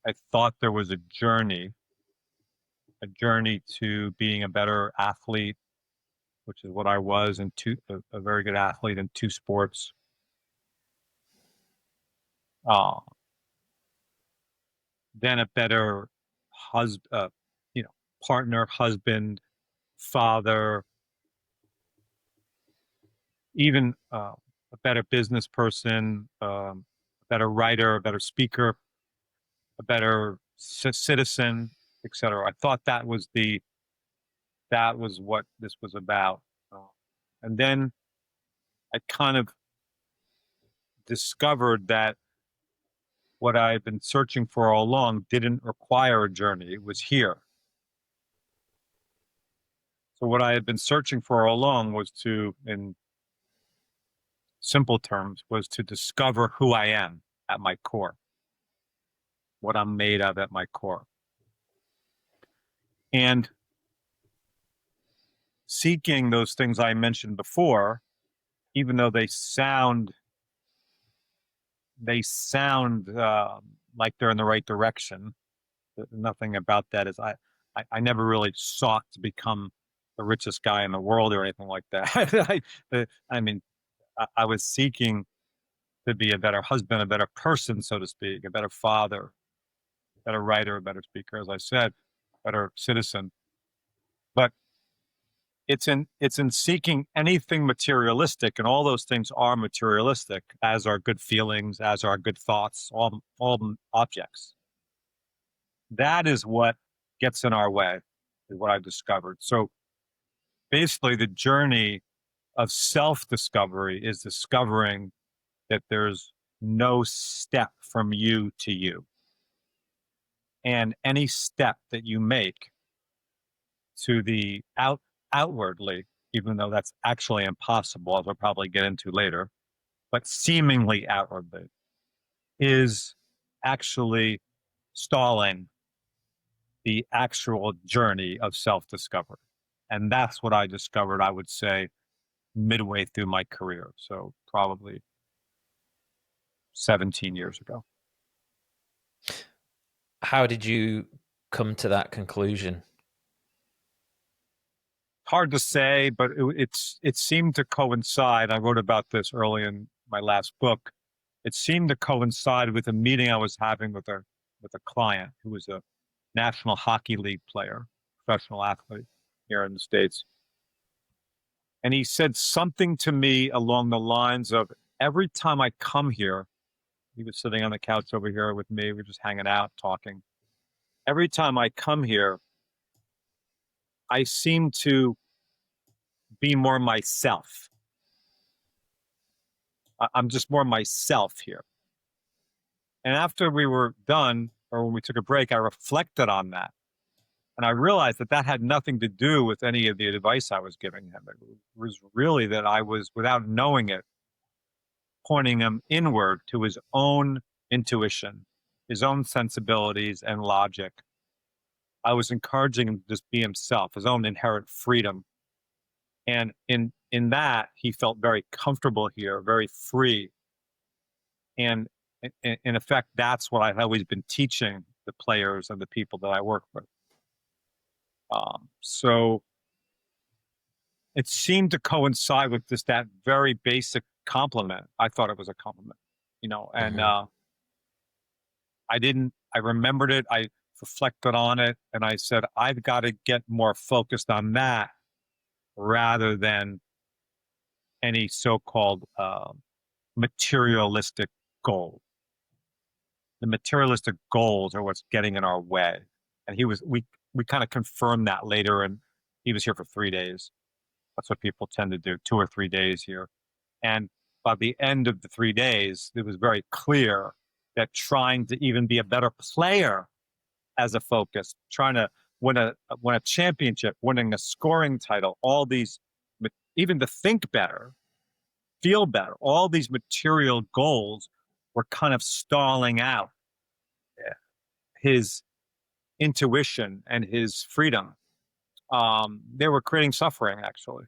I thought there was a journey to being a better athlete, which is what I was, and a very good athlete in two sports. Uh, then a better husband, partner, husband, father, even a better business person, a better writer, a better speaker, a better citizen, etc. I thought that was what this was about. And then I kind of discovered that what I had been searching for all along didn't require a journey. It was here. So what I had been searching for all along was in simple terms, was to discover who I am at my core, what I'm made of at my core. And seeking those things I mentioned before, even though they sound like they're in the right direction. Nothing about that is I never really sought to become the richest guy in the world or anything like that. I was seeking to be a better husband, a better person, so to speak, a better father, a better writer, a better speaker, as I said, better citizen. But it's in seeking anything materialistic, and all those things are materialistic, as are good feelings, as are good thoughts, all objects. That is what gets in our way, is what I discovered. So basically, the journey of self-discovery is discovering that there's no step from you to you. And any step that you make to the outwardly, even though that's actually impossible, as we'll probably get into later, but seemingly outwardly, is actually stalling the actual journey of self-discovery. And that's what I discovered, I would say, midway through my career. So probably 17 years ago. How did you come to that conclusion? Hard to say, but it seemed to coincide. I wrote about this early in my last book. It seemed to coincide with a meeting I was having with a client who was a National Hockey League player, professional athlete here in the States. And he said something to me along the lines of, every time I come here, he was sitting on the couch over here with me, we're just hanging out, talking. Every time I come here, I seem to be more myself. I'm just more myself here. And after we were done, or when we took a break, I reflected on that. And I realized that had nothing to do with any of the advice I was giving him. It was really that I was, without knowing it, pointing him inward to his own intuition, his own sensibilities and logic. I was encouraging him to just be himself, his own inherent freedom. And in that, he felt very comfortable here, very free. And in effect, that's what I've always been teaching the players and the people that I work with. So it seemed to coincide with just that very basic compliment. I thought it was a compliment, and I remembered it. I reflected on it, and I said, I've got to get more focused on that rather than any so-called materialistic goal. The materialistic goals are what's getting in our way. And we kind of confirmed that later, and he was here for 3 days. That's what people tend to do, 2 or 3 days here. And by the end of the 3 days, it was very clear that trying to even be a better player as a focus, trying to win a championship, winning a scoring title, all these, even to think better, feel better, all these material goals were kind of stalling out his intuition and his freedom. They were creating suffering, actually.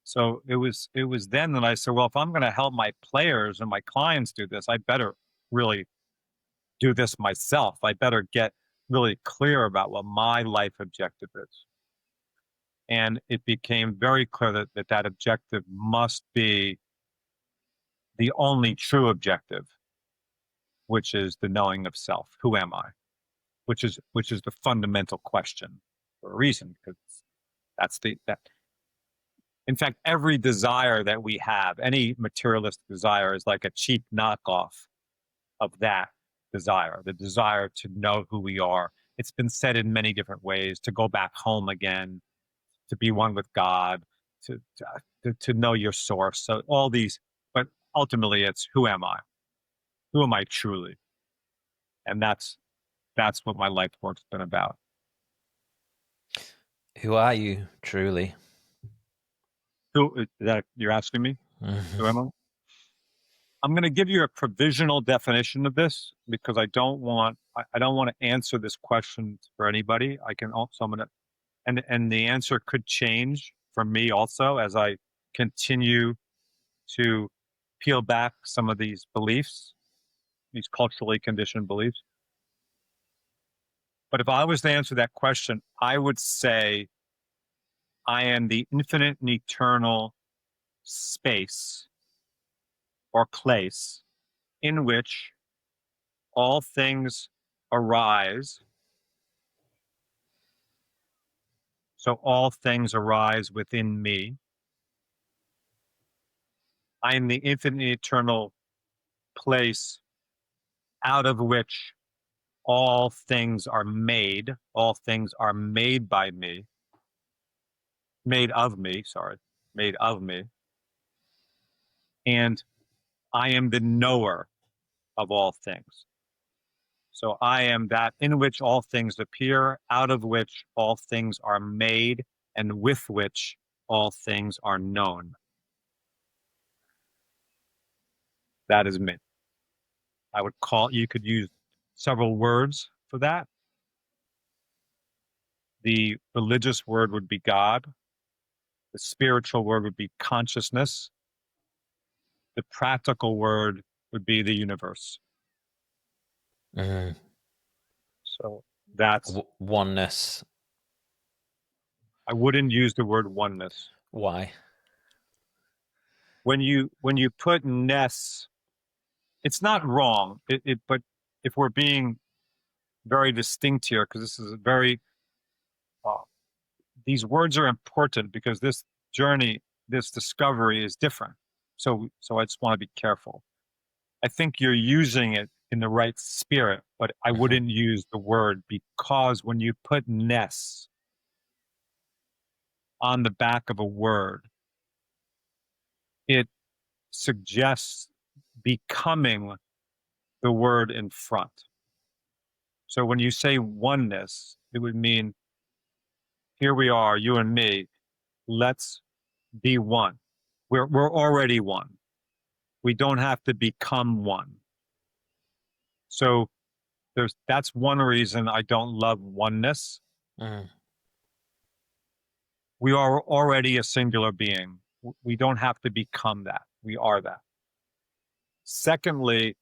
So it was then that I said, well, if I'm going to help my players and my clients do this, I better really do this myself. I better get really clear about what my life objective is. And it became very clear that objective must be the only true objective, which is the knowing of self. Who am I? Which is the fundamental question for a reason, because that. In fact, every desire that we have, any materialistic desire, is like a cheap knockoff of that desire, the desire to know who we are. It's been said in many different ways: to go back home again, to be one with God, to know your source. So all these, but ultimately, it's who am I? Who am I truly? And that's what my life work's been about. Who are you truly? Who that you're asking me? Who am I? I'm going to give you a provisional definition of this because I don't want to answer this question for anybody. I can also, I'm going to, and the answer could change for me also as I continue to peel back some of these beliefs, these culturally conditioned beliefs. But if I was to answer that question, I would say I am the infinite and eternal space or place in which all things arise. So all things arise within me. I am the infinite eternal place out of which all things are made. All things are made by me. Made of me, sorry. Made of me. And I am the knower of all things. So I am that in which all things appear, out of which all things are made, and with which all things are known. That is me. You could use several words for that. The religious word would be God. The spiritual word would be consciousness. The practical word would be the universe. Mm. So that's oneness. I wouldn't use the word oneness. Why? When you put ness, it's not wrong. But if we're being very distinct here, because this is a very these words are important because this journey, this discovery is different. So I just want to be careful. I think you're using it in the right spirit, but I wouldn't use the word, because when you put ness on the back of a word, it suggests becoming the word in front. So when you say oneness, it would mean, here we are, you and me, let's be one. We're already one. We don't have to become one. So that's one reason I don't love oneness. Mm. We are already a singular being. We don't have to become that. We are that. Secondly,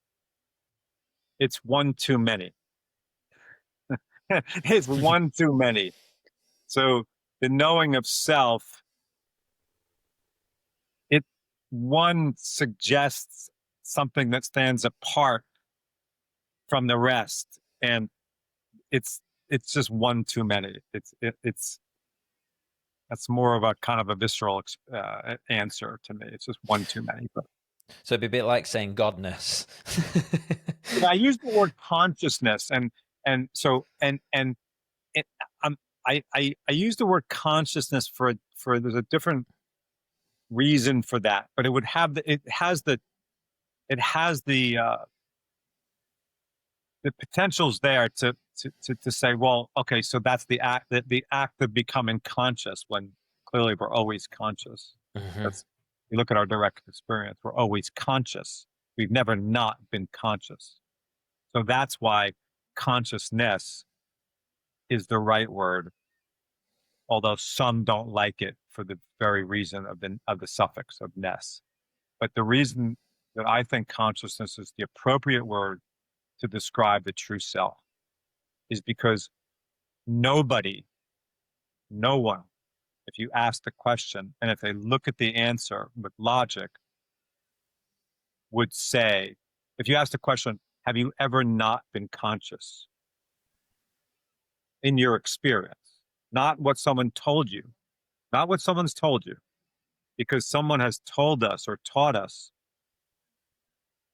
it's one too many. It's one too many. So the knowing of self, one suggests something that stands apart from the rest, and it's just one too many. That's more of a kind of a visceral answer to me. It's just one too many. But so it'd be a bit like saying godness. yeah, I use the word consciousness, and it, I use the word consciousness for there's a different reason for that, but it has the potential's there to say, well, okay, so that's the act of becoming conscious, when clearly we're always conscious. That's, you look at our direct experience, we're always conscious. We've never not been conscious. So that's why consciousness is the right word, although some don't like it for the very reason of the suffix of ness. But the reason that I think consciousness is the appropriate word to describe the true self is because nobody, no one, if you ask the question and if they look at the answer with logic, would say, if you ask the question, have you ever not been conscious in your experience? Not what someone told you, not what someone's told you, because someone has told us or taught us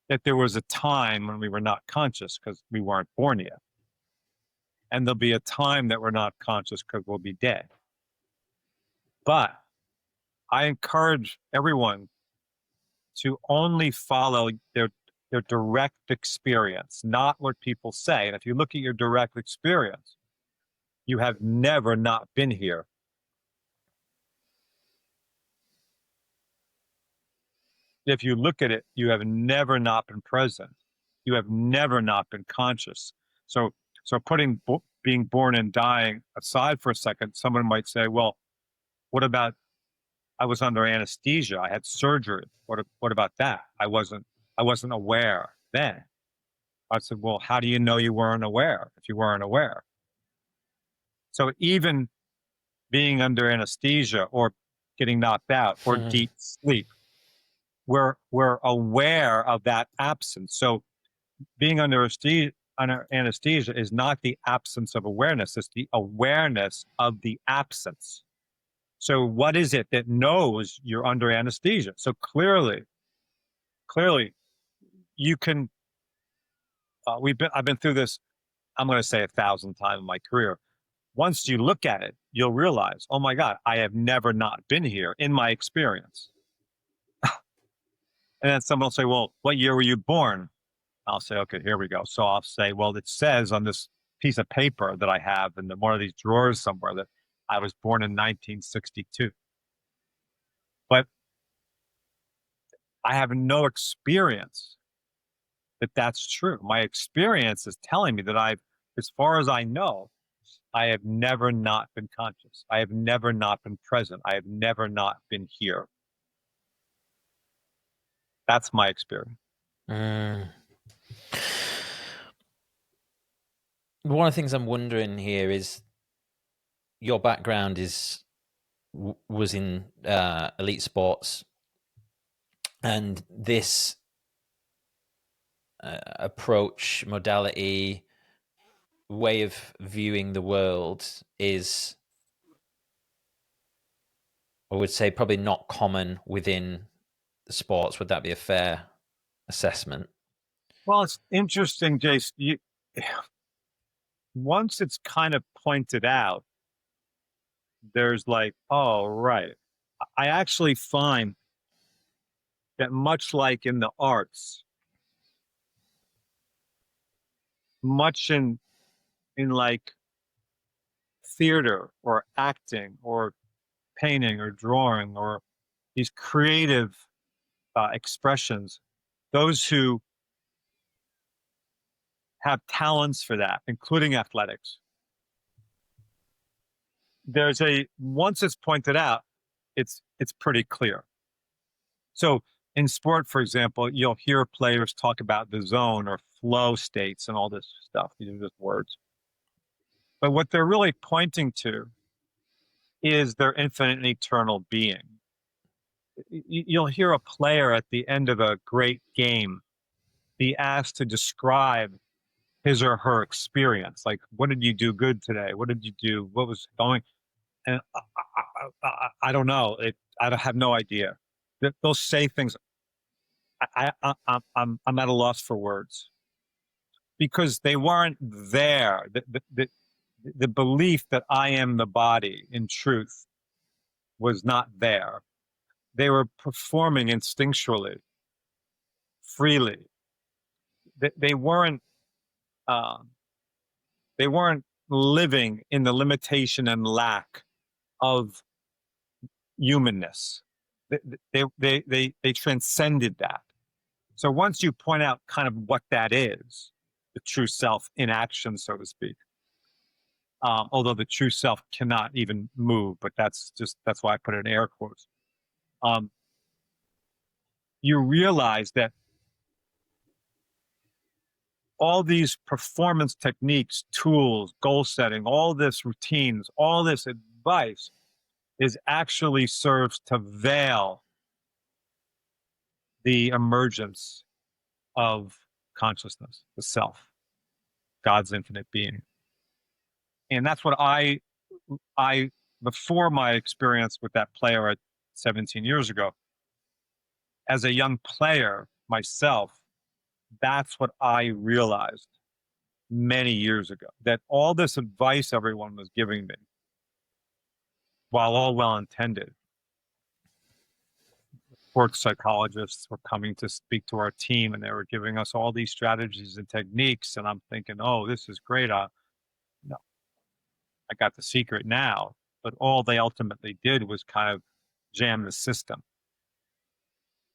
that there was a time when we were not conscious because we weren't born yet. And there'll be a time that we're not conscious because we'll be dead. But I encourage everyone to only follow their direct experience, not what people say. And if you look at your direct experience, you have never not been here. If you look at it, you have never not been present. You have never not been conscious. So putting being born and dying aside for a second, someone might say, well, what about I was under anesthesia? I had surgery. What about that? I wasn't aware then. I said, well, how do you know you weren't aware if you weren't aware? So even being under anesthesia or getting knocked out or deep sleep, we're aware of that absence. So being under anesthesia is not the absence of awareness, it's the awareness of the absence. So what is it that knows you're under anesthesia? So clearly, you can, I've been through this, I'm going to say 1,000 times in my career. Once you look at it, you'll realize, oh my God, I have never not been here in my experience. And then someone will say, well, what year were you born? I'll say, okay, here we go. So I'll say, well, it says on this piece of paper that I have in one of these drawers somewhere that I was born in 1962. But I have no experience that that's true. My experience is telling me that as far as I know, I have never not been conscious. I have never not been present. I have never not been here. That's my experience. Mm. One of the things I'm wondering here is your background was in elite sports, and this approach, modality, way of viewing the world is, I would say, probably not common within the sports. Would that be a fair assessment? Well, it's interesting, Jace. Once it's kind of pointed out, there's like, oh, right. I actually find that much like in the arts, much in like theater or acting or painting or drawing or these creative expressions, those who have talents for that, including athletics, once it's pointed out, it's pretty clear. So in sport, for example, you'll hear players talk about the zone or flow states and all this stuff. These are just words. But what they're really pointing to is their infinite and eternal being. You'll hear a player at the end of a great game be asked to describe his or her experience. Like, what did you do good today? What did you do? What was going? And I don't know. I have no idea. They'll say things. I'm at a loss for words because they weren't there. The belief that I am the body in truth was not there. They were performing instinctually, freely. They weren't. They weren't living in the limitation and lack of humanness. They transcended that. So once you point out kind of what that is, the true self in action, so to speak, although the true self cannot even move, but that's why I put it in air quotes. You realize that all these performance techniques, tools, goal setting, all this routines, all this advice is actually serves to veil the emergence of consciousness, the self, God's infinite being. And that's what I before my experience with that player at 17 years ago, as a young player myself, that's what I realized many years ago, that all this advice everyone was giving me, while all well intended, sports psychologists were coming to speak to our team and they were giving us all these strategies and techniques. And I'm thinking, oh, this is great. No, I got the secret now. But all they ultimately did was kind of jam the system.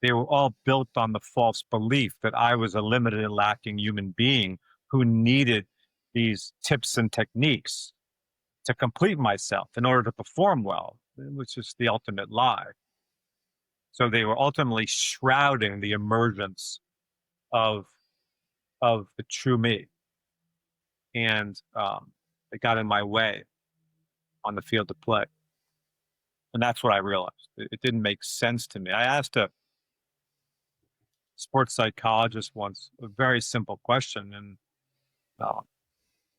They were all built on the false belief that I was a limited and lacking human being who needed these tips and techniques to complete myself in order to perform well, which is the ultimate lie. So they were ultimately shrouding the emergence of the true me, and it got in my way on the field of play, and that's what I realized. It didn't make sense to me. I asked a sports psychologist once a very simple question, and uh,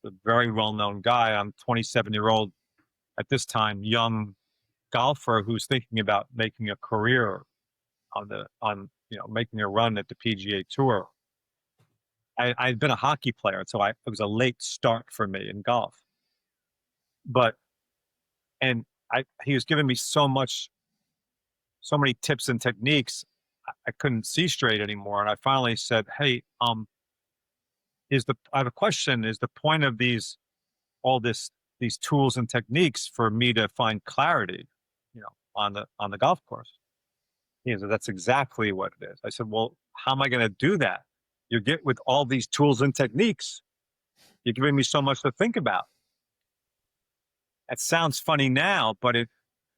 a very well-known guy, I'm 27-year-old at this time, young golfer who's thinking about making a career on making a run at the PGA Tour. I'd been a hockey player, so it was a late start for me in golf. But he was giving me so many tips and techniques, I couldn't see straight anymore. And I finally said, "Hey, I have a question. Is the point of these tools and techniques for me to find clarity, on the golf course?" He said, "That's exactly what it is." I said, "Well, how am I going to do that? You get with all these tools and techniques. You're giving me so much to think about." It sounds funny now, and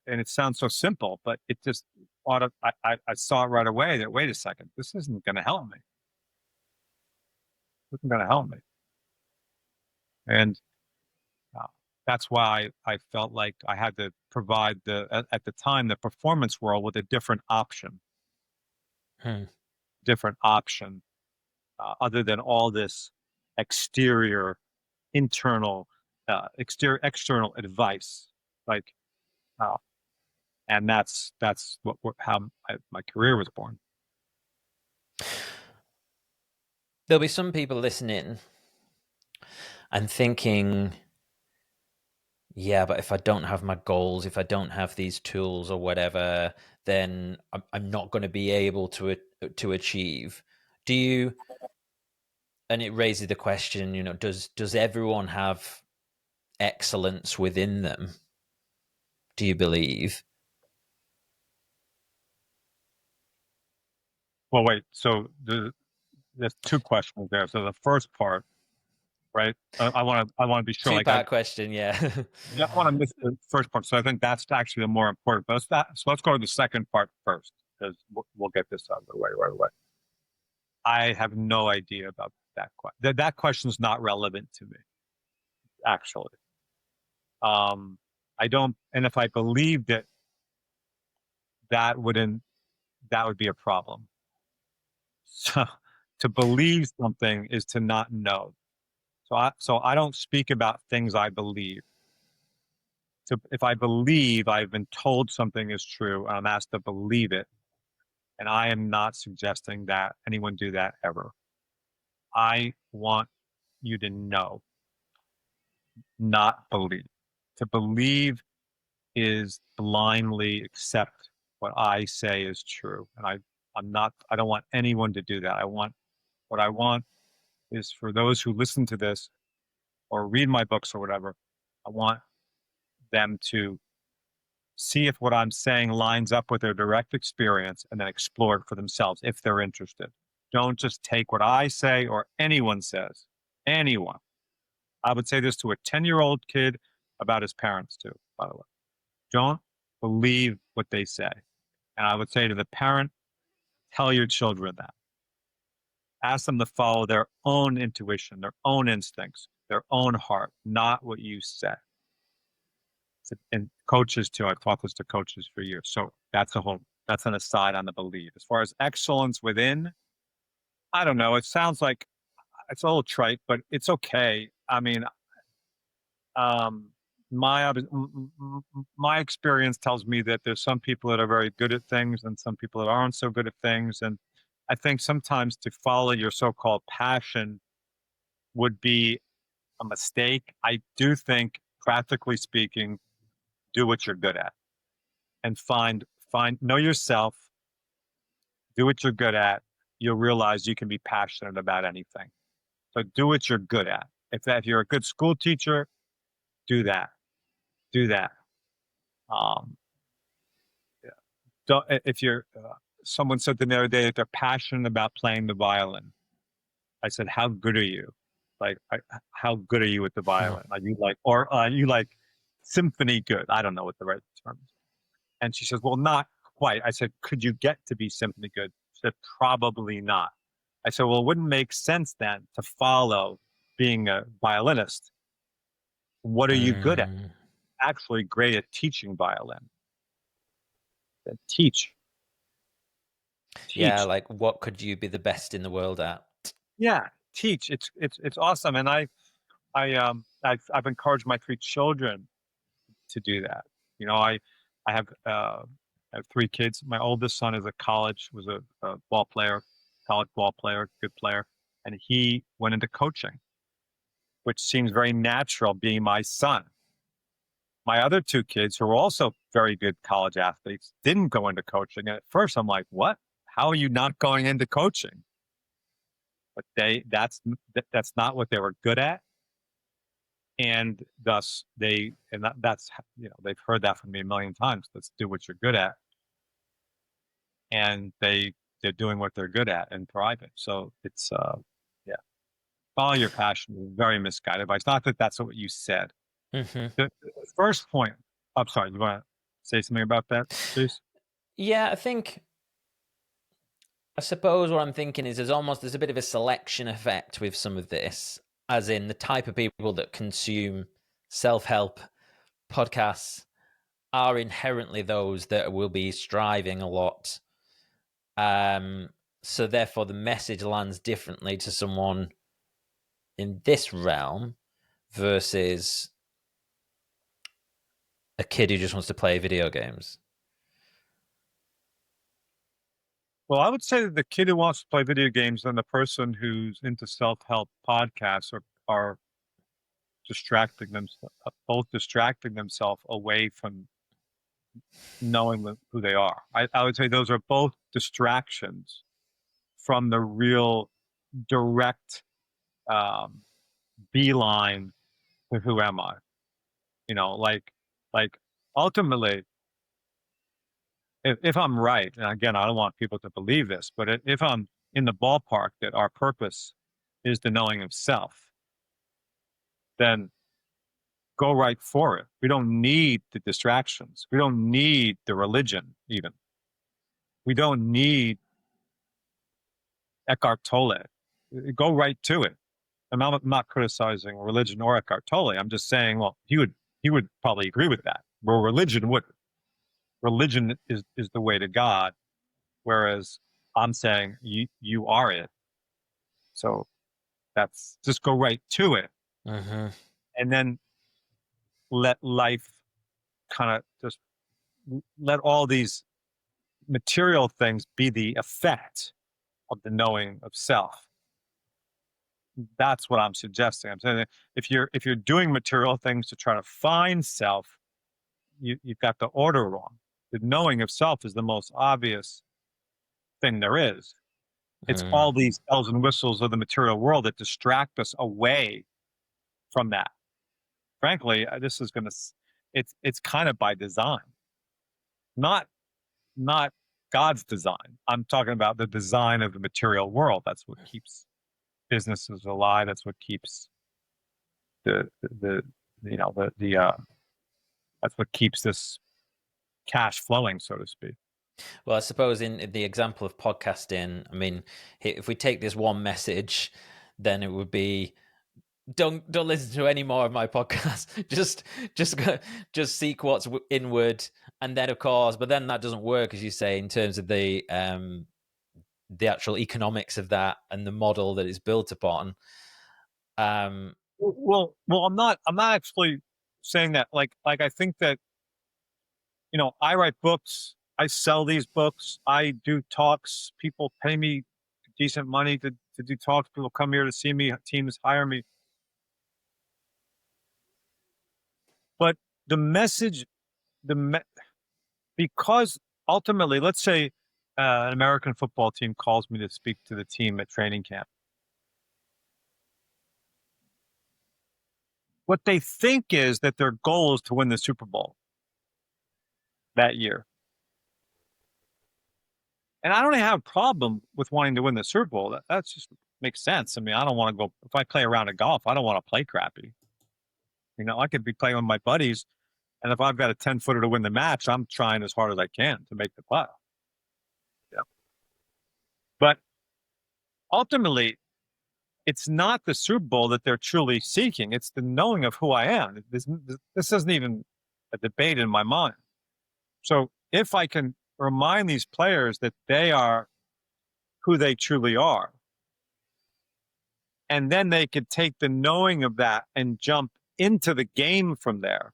it sounds so simple, but it just I saw it right away that, wait a second, this isn't going to help me. This isn't going to help me. And uh, that's why I felt like I had to provide at the time, the performance world with a different option, Hmm. different option, other than all this exterior, internal, external advice. Like, uh, and that's how my career was born. There'll be some people listening and thinking, yeah, but if I don't have my goals, if I don't have these tools or whatever, then I'm not going to be able to achieve. Do you? And it raises the question, does everyone have excellence within them? Do you believe? Well, wait. So there's two questions there. So the first part, right? I want to be sure. Two Like part question, yeah. I don't want to miss the first part. So I think that's actually the more important. But let's go to the second part first, because we'll get this out of the way right away. I have no idea about that question. That question is not relevant to me, actually. I don't, and if I believed it, that wouldn't that would be a problem. So to believe something is to not know. So I don't speak about things I believe. So if I believe I've been told something is true and I'm asked to believe it, and I am not suggesting that anyone do that ever. I want you to know, not believe. To believe is blindly accept what I say is true. And I don't want anyone to do that. What I want is for those who listen to this or read my books or whatever, I want them to see if what I'm saying lines up with their direct experience and then explore it for themselves if they're interested. Don't just take what I say or anyone says. Anyone. I would say this to a 10-year-old kid about his parents too, by the way. Don't believe what they say. And I would say to the parent, tell your children that. Ask them to follow their own intuition, their own instincts, their own heart, not what you say. And coaches too. I've taught this to coaches for years. So that's an aside on the belief. As far as excellence within, I don't know. It sounds like it's a little trite, but it's okay. I mean, um, my experience tells me that there's some people that are very good at things and some people that aren't so good at things. And I think sometimes to follow your so-called passion would be a mistake. I do think, practically speaking, do what you're good at and know yourself, do what you're good at. You'll realize you can be passionate about anything. So do what you're good at. If you're a good school teacher, do that. Do that. Um, yeah. Don't, if you're, someone said the other day that they're passionate about playing the violin. I said, how good are you? Like, how good are you with the violin? Are you like, or you like symphony good? I don't know what the right term is. And she says, well, not quite. I said, could you get to be symphony good? She said, probably not. I said, well, it wouldn't make sense then to follow being a violinist. What are you good at? Actually great at teaching violin. Teach. Yeah, like what could you be the best in the world at? Yeah, teach. It's awesome. And I've encouraged my 3 children to do that. You know, I have 3 kids. My oldest son is was a ball player, college ball player, good player, and he went into coaching, which seems very natural being my son. My other 2 kids, who are also very good college athletes, didn't go into coaching. And at first, I'm like, "What? How are you not going into coaching?" But that's not what they were good at, and thus that's they've heard that from me a million times. Let's do what you're good at, and they're doing what they're good at and thriving. So it's yeah, follow your passion is very misguided advice. Not that that's what you said. The first point. I'm sorry. You want to say something about that, please? Yeah, I suppose what I'm thinking is there's a bit of a selection effect with some of this, as in the type of people that consume self-help podcasts are inherently those that will be striving a lot. So therefore the message lands differently to someone in this realm versus a kid who just wants to play video games. Well, I would say that the kid who wants to play video games and the person who's into self-help podcasts are distracting themselves, both distracting themselves away from knowing who they are. I would say those are both distractions from the real direct beeline to who am I? You know, like ultimately, if I'm right, and again, I don't want people to believe this, but if I'm in the ballpark that our purpose is the knowing of self, then go right for it. We don't need the distractions. We don't need the religion, even. We don't need Eckhart Tolle. Go right to it. I'm not criticizing religion or Eckhart Tolle. I'm just saying, well, he would probably agree with that. Where religion would. Religion is the way to God, whereas I'm saying you are it. So that's just go right to it, and then let life kind of just let all these material things be the effect of the knowing of self. That's what I'm suggesting. I'm saying that if you're doing material things to try to find self, you've got the order wrong. The knowing of self is the most obvious thing there is. It's all these bells and whistles of the material world that distract us away from that. Frankly, this is going to it's kind of by design, not God's design. I'm talking about the design of the material world. That's what keeps businesses alive. That's what keeps the you know the that's what keeps this cash flowing, so to speak. Well, I suppose in the example of podcasting, I mean, if we take this one message, then it would be don't listen to any more of my podcast. Just seek what's inward, and then of course, but then that doesn't work, as you say, in terms of the actual economics of that and the model that it's built upon. Well, I'm not actually saying that. Like I think that, I write books, I sell these books, I do talks. People pay me decent money to do talks. People come here to see me. Teams hire me. But the message, because ultimately, let's say an American football team calls me to speak to the team at training camp. What they think is that their goal is to win the Super Bowl that year. And I don't have a problem with wanting to win the Super Bowl. That's just makes sense. I mean, I don't want to go, if I play a round of golf, I don't want to play crappy. I could be playing with my buddies, and if I've got a 10-footer to win the match, I'm trying as hard as I can to make the putt. Yeah. But ultimately, it's not the Super Bowl that they're truly seeking. It's the knowing of who I am. This isn't even a debate in my mind. So if I can remind these players that they are who they truly are, and then they could take the knowing of that and jump into the game from there,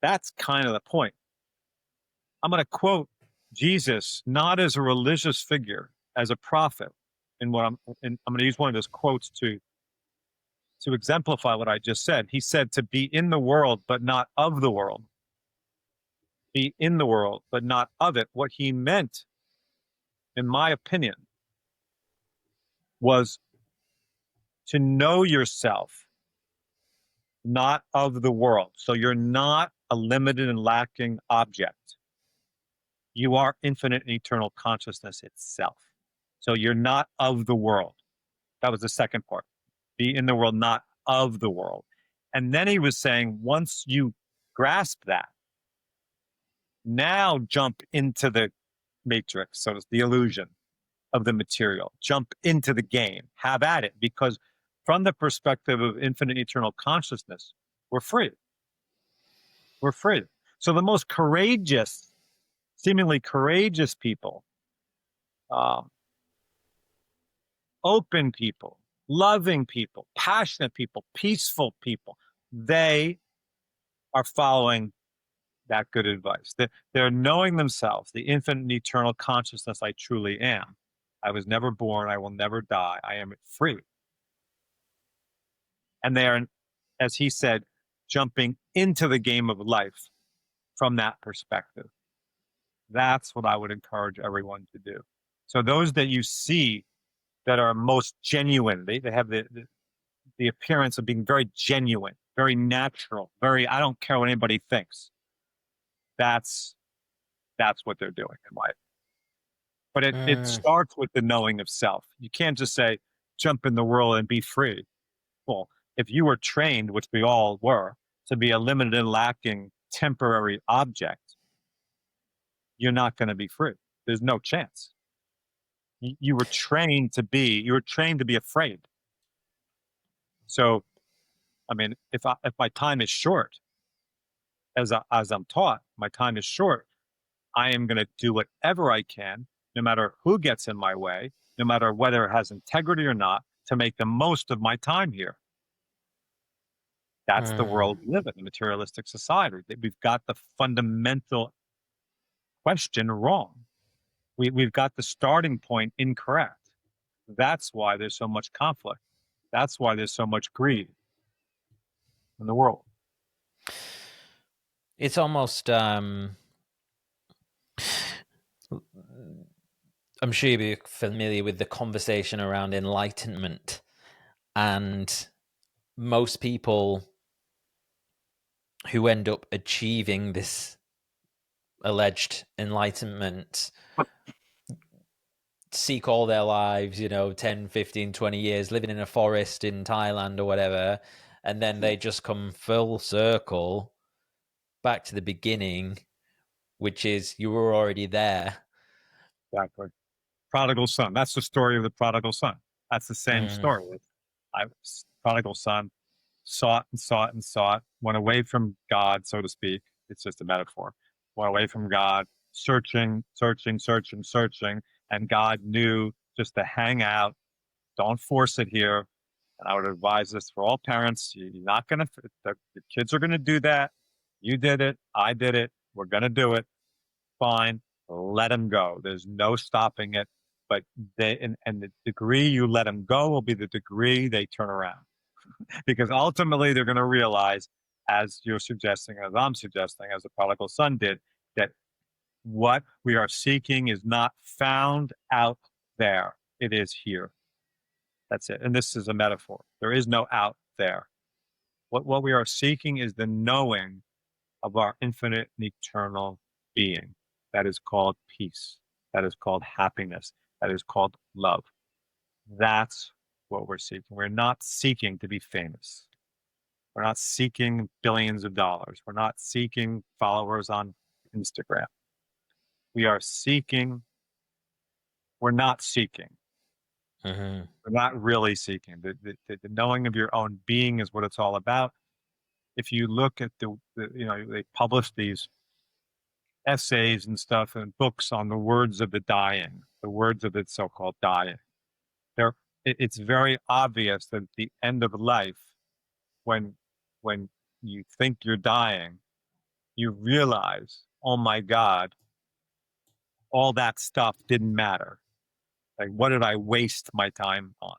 that's kind of the point. I'm going to quote Jesus, not as a religious figure, as a prophet. And I'm going to use one of his quotes to exemplify what I just said. He said, to be in the world, but not of the world. Be in the world, but not of it. What he meant, in my opinion, was to know yourself, not of the world. So you're not a limited and lacking object. You are infinite and eternal consciousness itself. So you're not of the world. That was the second part. Be in the world, not of the world. And then he was saying, once you grasp that, now jump into the matrix, so it's the illusion of the material. Jump into the game. Have at it. Because from the perspective of infinite eternal consciousness, we're free. We're free. So the most courageous, seemingly courageous people, open people, loving people, passionate people, peaceful people, they are following that good advice. They're knowing themselves, the infinite and eternal consciousness I truly am. I was never born. I will never die. I am free. And they are, as he said, jumping into the game of life from that perspective. That's what I would encourage everyone to do. So those that you see that are most genuine, they have the appearance of being very genuine, very natural, very, I don't care what anybody thinks. That's what they're doing in life. But it starts with the knowing of self. You can't just say, jump in the world and be free. Well, if you were trained, which we all were, to be a limited and lacking temporary object, you're not going to be free. There's no chance. You were trained to be afraid. So, I mean, if my time is short, as I'm taught, my time is short, I am going to do whatever I can, no matter who gets in my way, no matter whether it has integrity or not, to make the most of my time here. That's the world we live in, the materialistic society. We've got the fundamental question wrong. We've got the starting point incorrect. That's why there's so much conflict. That's why there's so much greed in the world. It's almost, I'm sure you'll be familiar with the conversation around enlightenment. And most people who end up achieving this alleged enlightenment seek all their lives, 10, 15, 20 years living in a forest in Thailand or whatever. And then they just come full circle back to the beginning, which is you were already there. Exactly. Prodigal son. That's the story of the prodigal son. That's the same Mm. story. Prodigal son sought and sought and sought, went away from God, so to speak. It's just a metaphor. Went away from God, searching, searching, searching, searching, and God knew just to hang out. Don't force it here. And I would advise this for all parents. You're not going to, the kids are going to do that. You did it. I did it. We're going to do it. Fine. Let them go. There's no stopping it. But and the degree you let them go will be the degree they turn around. Because ultimately they're going to realize, as you're suggesting, as I'm suggesting, as the prodigal son did, that what we are seeking is not found out there. It is here. That's it. And this is a metaphor. There is no out there. What we are seeking is the knowing of our infinite and eternal being. That is called peace. That is called happiness. That is called love. That's what we're seeking. We're not seeking to be famous. We're not seeking billions of dollars. We're not seeking followers on Instagram. We are seeking, we're not seeking. Mm-hmm. We're not really seeking. The knowing of your own being is what it's all about. If you look at they publish these essays and stuff and books on the words of the dying, the words of the so-called dying. It's very obvious that at the end of life, when you think you're dying, you realize, oh my God, all that stuff didn't matter. Like, what did I waste my time on?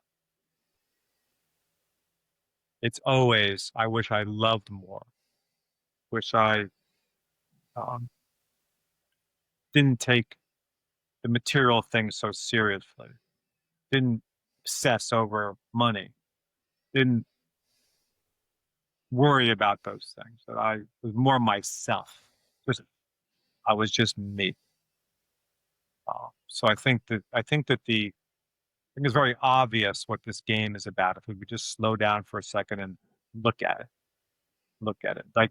It's always, I wish I loved more. Wish I um, didn't take the material things so seriously. Didn't obsess over money. Didn't worry about those things. That I was more myself. Just I was just me. So I think it's very obvious what this game is about. If we could just slow down for a second and look at it, look at it. Like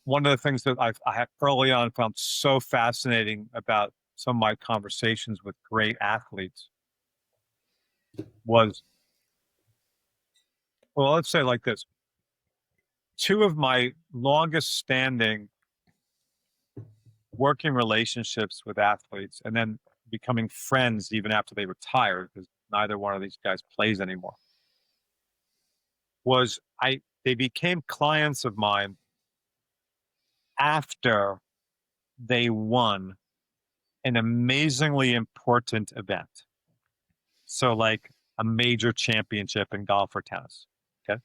one of the things that I had early on found so fascinating about some of my conversations with great athletes was, well, let's say like this. Two of my longest standing working relationships with athletes and then becoming friends even after they retired, because neither one of these guys plays anymore, was they became clients of mine after they won an amazingly important event. So like a major championship in golf or tennis. Okay.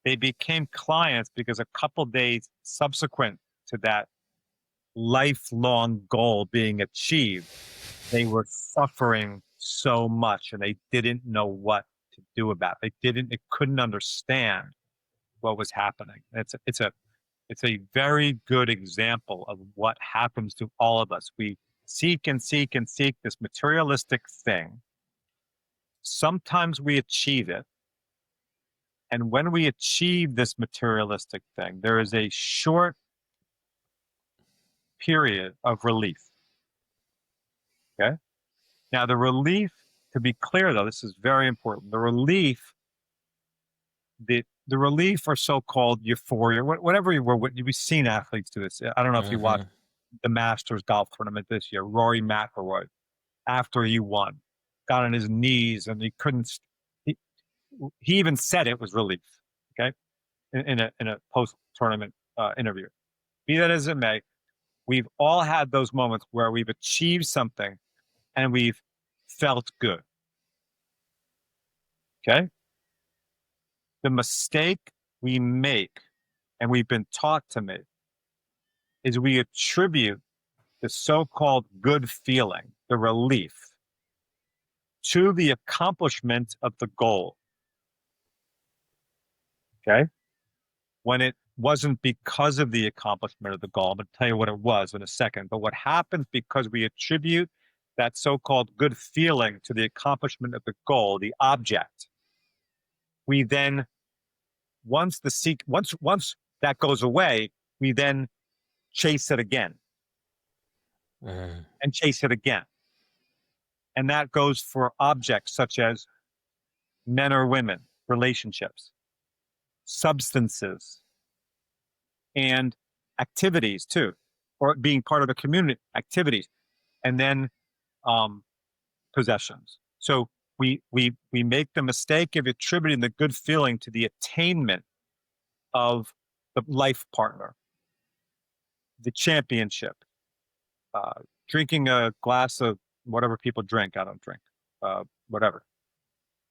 They became clients because a couple days subsequent to that lifelong goal being achieved, they were suffering so much and they didn't know what to do about it. They couldn't understand what was happening. It's a very good example of what happens to all of us. We seek and seek and seek this materialistic thing. Sometimes we achieve it. And when we achieve this materialistic thing, there is a short period of relief. Okay. Now, the relief, to be clear though, this is very important. The relief or so-called euphoria, whatever we've seen athletes do this. I don't know if you watched the Masters golf tournament this year. Rory McIlroy, after he won, got on his knees and he couldn't. He even said it was relief. Okay, in a post-tournament interview. Be that as it may, we've all had those moments where we've achieved something and we've felt good. Okay, the mistake we make, and we've been taught to make, is we attribute the so-called good feeling, the relief, to the accomplishment of the goal. Okay? When it wasn't because of the accomplishment of the goal. I'm going to tell you what it was in a second. But what happens because we attribute that so-called good feeling to the accomplishment of the goal, the object, we then, once that goes away, we then chase it again. and chase it again. And that goes for objects such as men or women, relationships, substances, and activities too, or being part of a community, activities, and then um, possessions. So we make the mistake of attributing the good feeling to the attainment of the life partner, the championship, uh, drinking a glass of whatever people drink. I don't drink, whatever,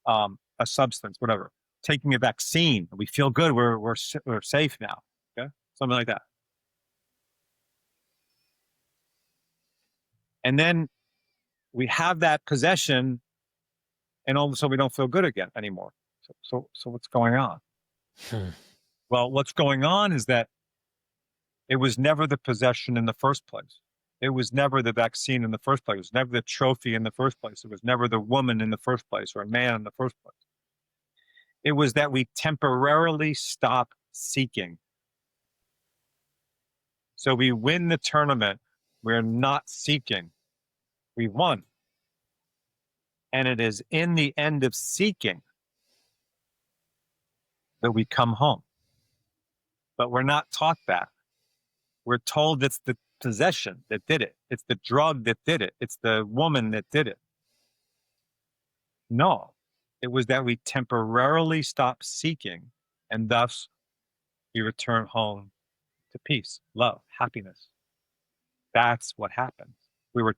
a substance, whatever. Taking a vaccine, we feel good. We're safe now. Okay, something like that. And then we have that possession, and all of a sudden we don't feel good again anymore. So what's going on? Well, what's going on is that it was never the possession in the first place. It was never the vaccine in the first place. It was never the trophy in the first place. It was never the woman in the first place or a man in the first place. It was that we temporarily stop seeking. So we win the tournament. We're not seeking. We won. And it is in the end of seeking that we come home. But we're not taught that. We're told it's the possession that did it. It's the drug that did it. It's the woman that did it. No, it was that we temporarily stopped seeking, and thus we return home to peace, love, happiness. That's what happened. We're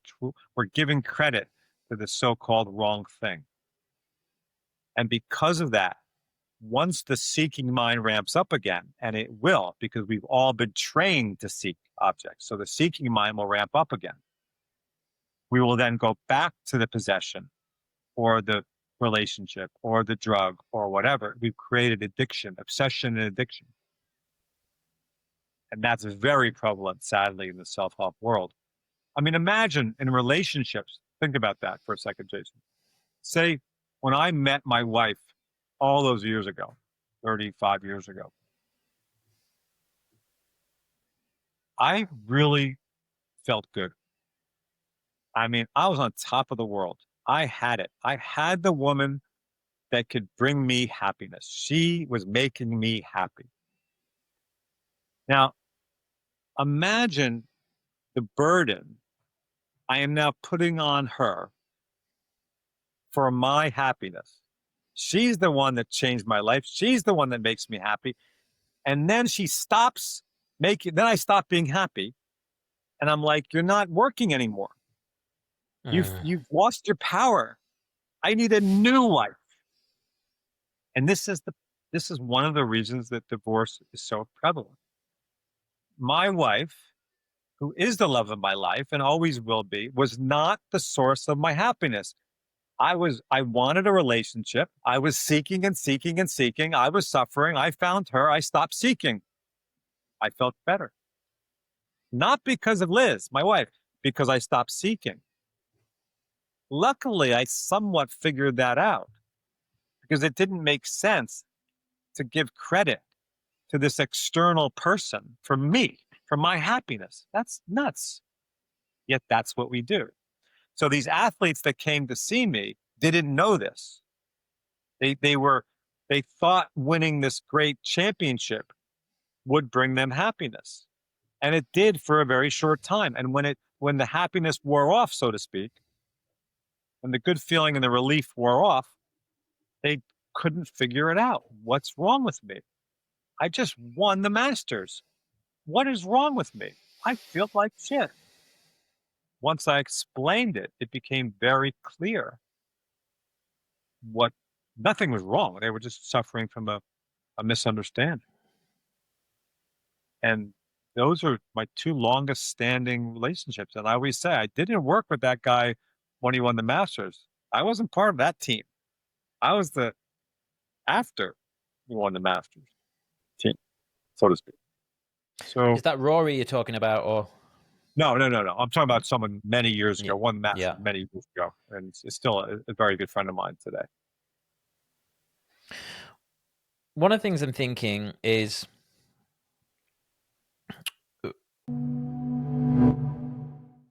giving credit to the so-called wrong thing. And because of that, once the seeking mind ramps up again, and it will, because we've all been trained to seek objects, so the seeking mind will ramp up again. We will then go back to the possession or the relationship or the drug or whatever. We've created addiction, obsession and addiction. And that's very prevalent, sadly, in the self-help world. I mean, imagine in relationships, think about that for a second, Jason. Say, when I met my wife all those years ago, 35 years ago, I really felt good. I mean, I was on top of the world. I had it. I had the woman that could bring me happiness. She was making me happy. Now, imagine the burden I am now putting on her for my happiness. She's the one that changed my life. She's the one that makes me happy. And then she stops then I stop being happy. And I'm like, you're not working anymore. You've lost your power. I need a new life. And this is one of the reasons that divorce is so prevalent. My wife, who is the love of my life and always will be, was not the source of my happiness. I wanted a relationship. I was seeking and seeking and seeking. I was suffering. I found her. I stopped seeking. I felt better. Not because of Liz, my wife, because I stopped seeking. Luckily, I somewhat figured that out because it didn't make sense to give credit to this external person for me, for my happiness. That's nuts. Yet that's what we do. So these athletes that came to see me didn't know this. They thought winning this great championship would bring them happiness. And it did for a very short time. And when the happiness wore off, so to speak, when the good feeling and the relief wore off, they couldn't figure it out. What's wrong with me? I just won the Masters. What is wrong with me? I feel like shit. Once I explained it, it became very clear what nothing was wrong. They were just suffering from a misunderstanding. And those are my two longest standing relationships. And I always say, I didn't work with that guy when he won the Masters. I wasn't part of that team. I was the after he won the Masters team, so to speak. So Is that Rory you're talking about, or? no. I'm talking about someone many years ago, won the Masters many years ago, and it's still a very good friend of mine today. One of the things I'm thinking is,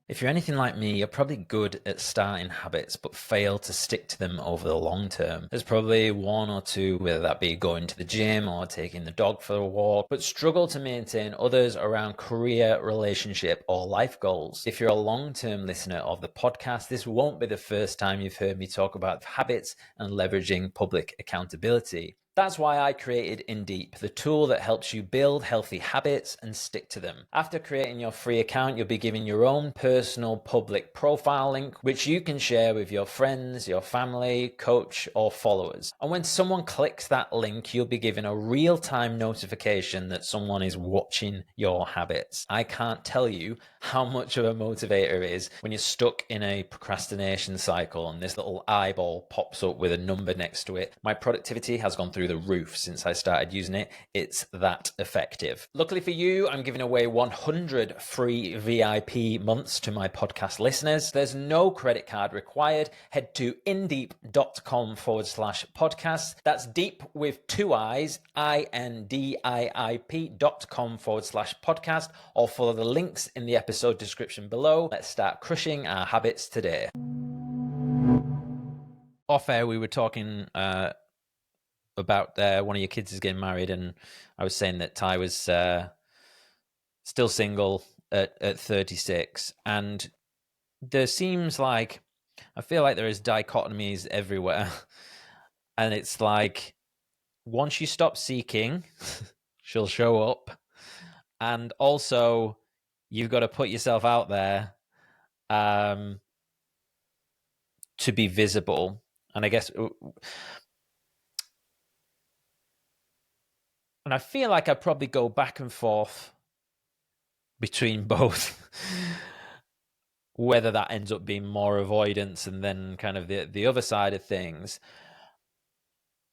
If you're anything like me, you're probably good at starting habits, but fail to stick to them over the long term. There's probably one or two, whether that be going to the gym or taking the dog for a walk, but struggle to maintain others around career, relationship, or life goals. If you're a long-term listener of the podcast, this won't be the first time you've heard me talk about habits and leveraging public accountability. That's why I created InDeep, the tool that helps you build healthy habits and stick to them. After creating your free account, you'll be given your own personal public profile link, which you can share with your friends, your family, coach, or followers. And when someone clicks that link, you'll be given a real-time notification that someone is watching your habits. I can't tell you how much of a motivator it is when you're stuck in a procrastination cycle and this little eyeball pops up with a number next to it. My productivity has gone through the roof since I started using it. It's that effective. Luckily for you, I'm giving away 100 free VIP months to my podcast listeners. There's no credit card required. Head to indeep.com/podcast. That's deep with two I's, INDIIP.com/podcast, or follow the links in the episode description below. Let's start crushing our habits today. Off air, we were talking about one of your kids is getting married, and I was saying that Ty was still single at 36, and there seems like, I feel like there is dichotomies everywhere, and it's like once you stop seeking, she'll show up, and also you've got to put yourself out there to be visible. And I guess, and I feel like I probably go back and forth between both, whether that ends up being more avoidance and then kind of the other side of things.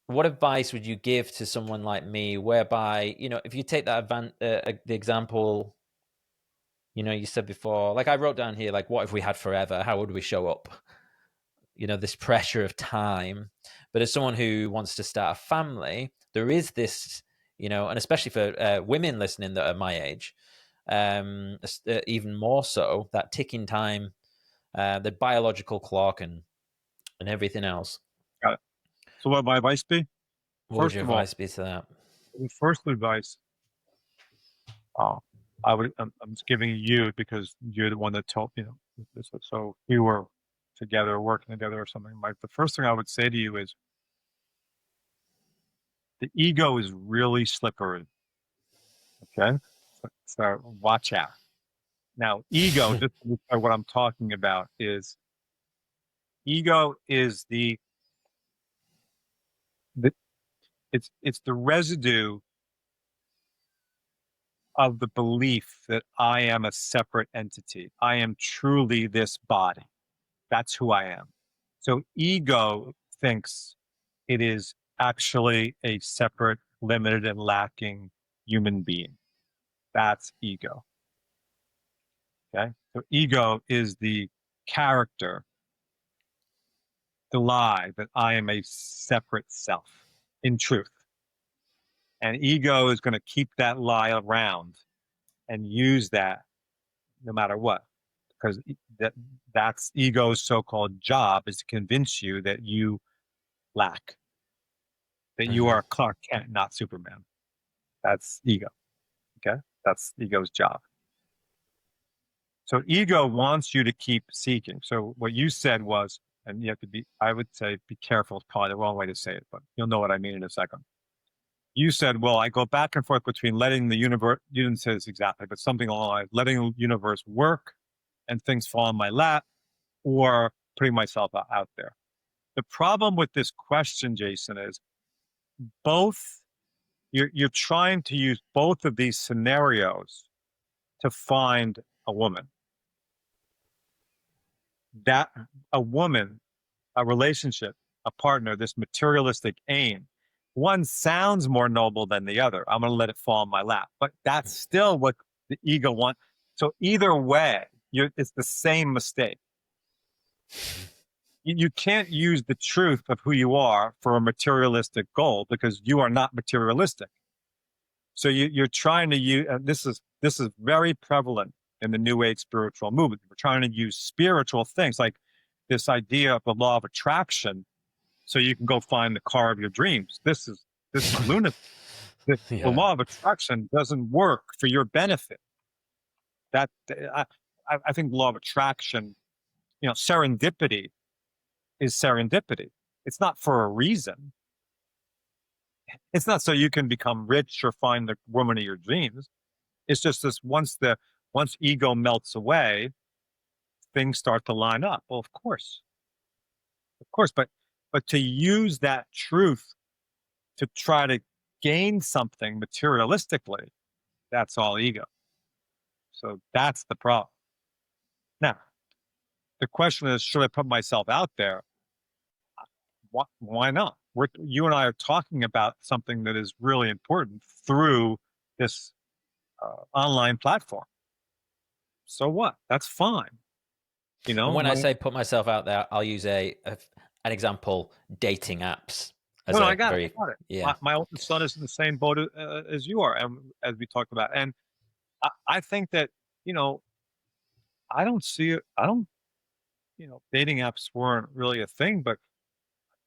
What advice would you give to someone like me, whereby, if you take that the example, you said before, like I wrote down here, like, what if we had forever? How would we show up? This pressure of time. But as someone who wants to start a family, there is this, and especially for women listening that are my age, even more so, that ticking time, the biological clock and everything else. Got it. So what would my advice be? What would your advice be to that? First advice, I'm just giving you because you're the one that told, so we were together, working together or something. The first thing I would say to you is the ego is really slippery. Okay. So watch out. Now, ego, just what I'm talking about is ego is it's the residue of the belief that I am a separate entity. I am truly this body. That's who I am. So ego thinks it is actually a separate, limited, and lacking human being. That's ego. Okay. So ego is the character, the lie that I am a separate self in truth. And ego is going to keep that lie around and use that no matter what, because that's ego's so-called job, is to convince you that you lack, that you are Clark Kent, not Superman. That's ego. Okay. That's ego's job. So ego wants you to keep seeking. So what you said was, and you have to be, I would say, be careful. It's probably the wrong way to say it, but you'll know what I mean in a second. You said, well, I go back and forth between letting the universe, you didn't say this exactly, but something along the lines, letting the universe work and things fall in my lap, or putting myself out there. The problem with this question, Jason, is both, you're trying to use both of these scenarios to find a woman. That a woman, a relationship, a partner, this materialistic aim, one sounds more noble than the other. I'm going to let it fall in my lap, but that's still what the ego wants. So either way, it's the same mistake. You can't use the truth of who you are for a materialistic goal, because you are not materialistic. So you're trying to use, and this is very prevalent in the New Age spiritual movement. We're trying to use spiritual things like this idea of the law of attraction so you can go find the car of your dreams. This is lunacy. The Yeah. law of attraction doesn't work for your benefit. That I think the law of attraction, serendipity is serendipity. It's not for a reason. It's not so you can become rich or find the woman of your dreams. It's just this once ego melts away, things start to line up. Well, of course, but to use that truth to try to gain something materialistically, that's all ego. So that's the problem. Now, the question is, should I put myself out there? Why not? You and I are talking about something that is really important through this online platform. So what? That's fine. And when I say put myself out there, I'll use an example: dating apps. As no, a I got very it. I got it. Yeah. My oldest son is in the same boat as you are, and as we talked about. And I think that I don't see it. I don't. Dating apps weren't really a thing, but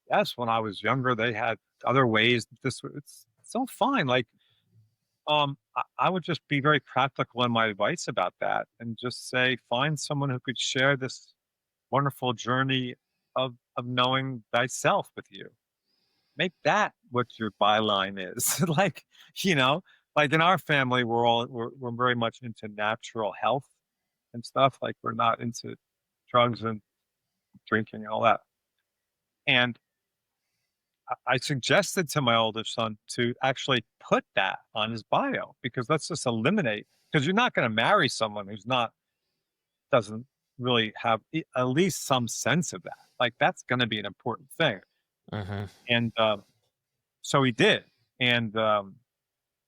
yes, when I was younger, they had other ways. It's so fine. Like, I would just be very practical in my advice about that, and just say, find someone who could share this wonderful journey of knowing thyself with you. Make that what your byline is. Like, you know, like in our family, we're very much into natural health and stuff. Like, we're not into drugs and drinking and all that. And I suggested to my oldest son to actually put that on his bio, because let's just eliminate, because you're not going to marry someone who's not, doesn't really have at least some sense of that. Like, that's going to be an important thing. Mm-hmm. And so he did. And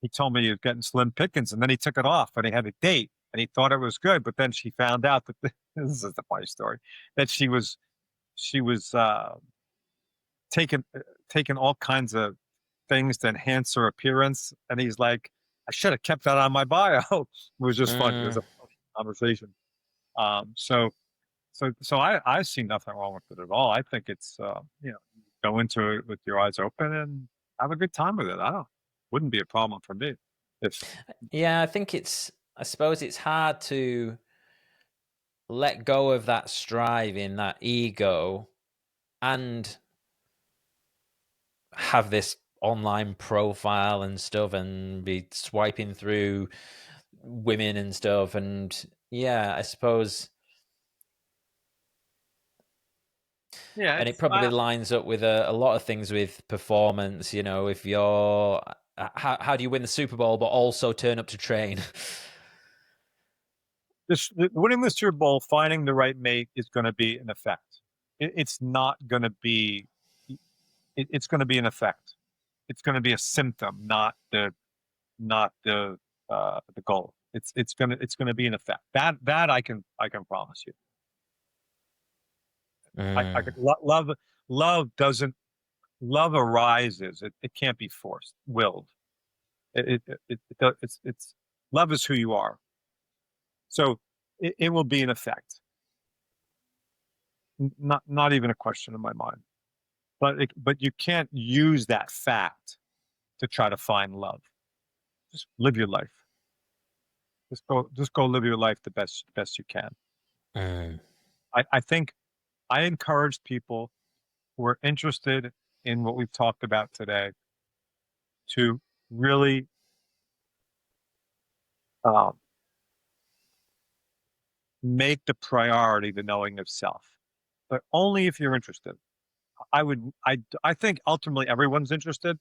he told me he was getting slim pickings, and then he took it off and he had a date and he thought it was good. But then she found out that this is the funny story, that she was taking all kinds of things to enhance her appearance. And he's like, I should have kept that on my bio. It was just funny. It was a conversation. So I see nothing wrong with it at all. I think it's go into it with your eyes open and have a good time with it. Wouldn't be a problem for me. Yeah, I suppose it's hard to let go of that striving, that ego, and have this online profile and stuff and be swiping through women and stuff. And yeah, I suppose. Yeah, And it probably lines up with a lot of things with performance. If you're, how do you win the Super Bowl but also turn up to train? Winning the Super Bowl, finding the right mate is going to be an effect. It's not going to be. It's going to be an effect. It's going to be a symptom, not the goal. It's going to be an effect. That I can promise you. Love arises. It can't be forced, willed. It's love is who you are. So it will be an effect. Not even a question in my mind. But you can't use that fact to try to find love. Just live your life. Just go live your life the best you can. I think I encourage people who are interested in what we've talked about today to really make the priority the knowing of self, but only if you're interested. I think ultimately everyone's interested,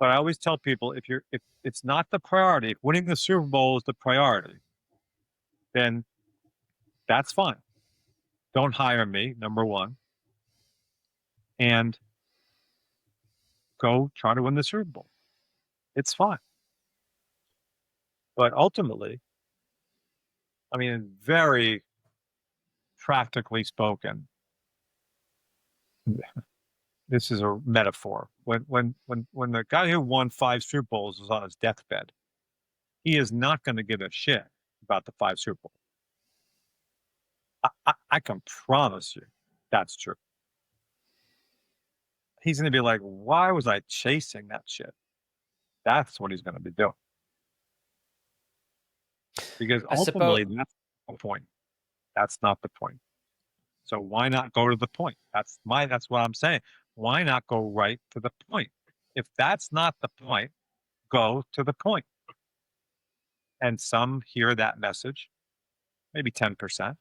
but I always tell people, if it's not the priority, if winning the Super Bowl is the priority, then that's fine. Don't hire me, number one, and go try to win the Super Bowl. It's fine. But ultimately, I mean, very practically spoken, this is a metaphor. When the guy who won 5 Super Bowls is on his deathbed, he is not going to give a shit about the 5 Super Bowls. I can promise you that's true. He's going to be like, why was I chasing that shit? That's what he's going to be doing. Because I suppose ultimately, that's the point. That's not the point. So why not go to the point? That's what I'm saying. Why not go right to the point? If that's not the point, go to the point. And some hear that message, maybe 10%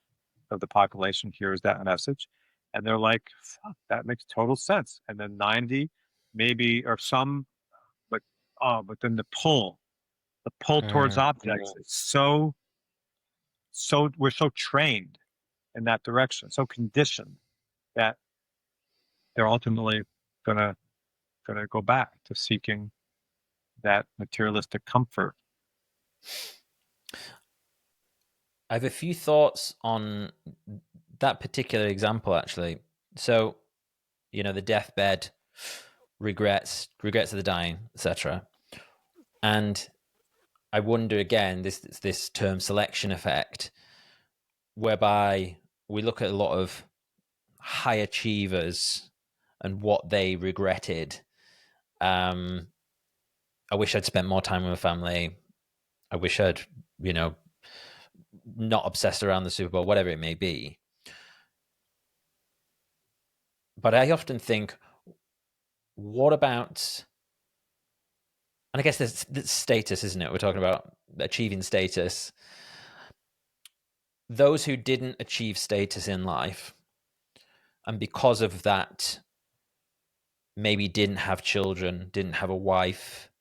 of the population hears that message, and they're like, fuck, that makes total sense. And then 90, maybe, or some, but but then the pull towards objects is so we're so trained in that direction, so conditioned that they're ultimately gonna go back to seeking that materialistic comfort. I have a few thoughts on that particular example, actually. So, the deathbed, regrets of the dying, etc. And I wonder again, this term selection effect, whereby we look at a lot of high achievers and what they regretted. I wish I'd spent more time with my family. I wish I'd, not obsessed around the Super Bowl, whatever it may be. But I often think, what about, and I guess there's status, isn't it? We're talking about achieving status. Those who didn't achieve status in life, and because of that, maybe didn't have children, didn't have a wife,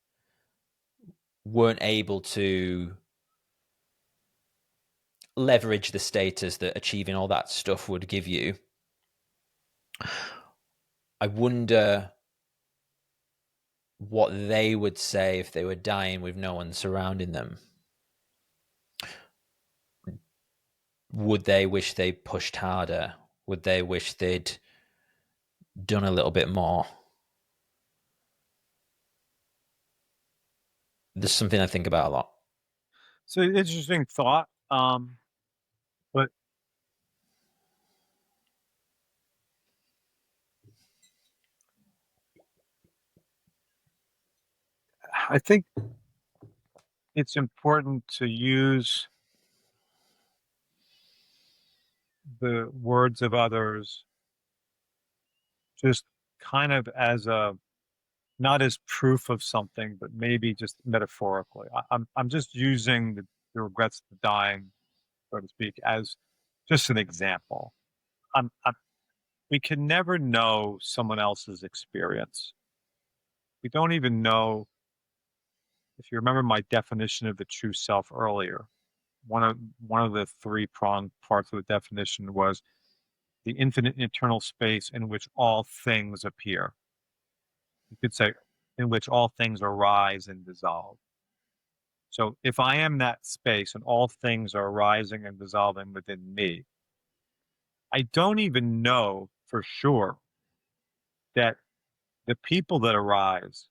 weren't able to leverage the status that achieving all that stuff would give you. I wonder what they would say if they were dying with no one surrounding them. Would they wish they pushed harder? Would they wish they'd done a little bit more? There's something I think about a lot. So interesting thought. But I think it's important to use the words of others just kind of as a, not as proof of something, but maybe just metaphorically. I'm just using the regrets of the dying, so to speak, as just an example. We can never know someone else's experience. We don't even know. If you remember my definition of the true self earlier, one of the three-pronged parts of the definition was the infinite internal space in which all things appear. You could say in which all things arise and dissolve. So if I am that space and all things are arising and dissolving within me, I don't even know for sure that the people that arise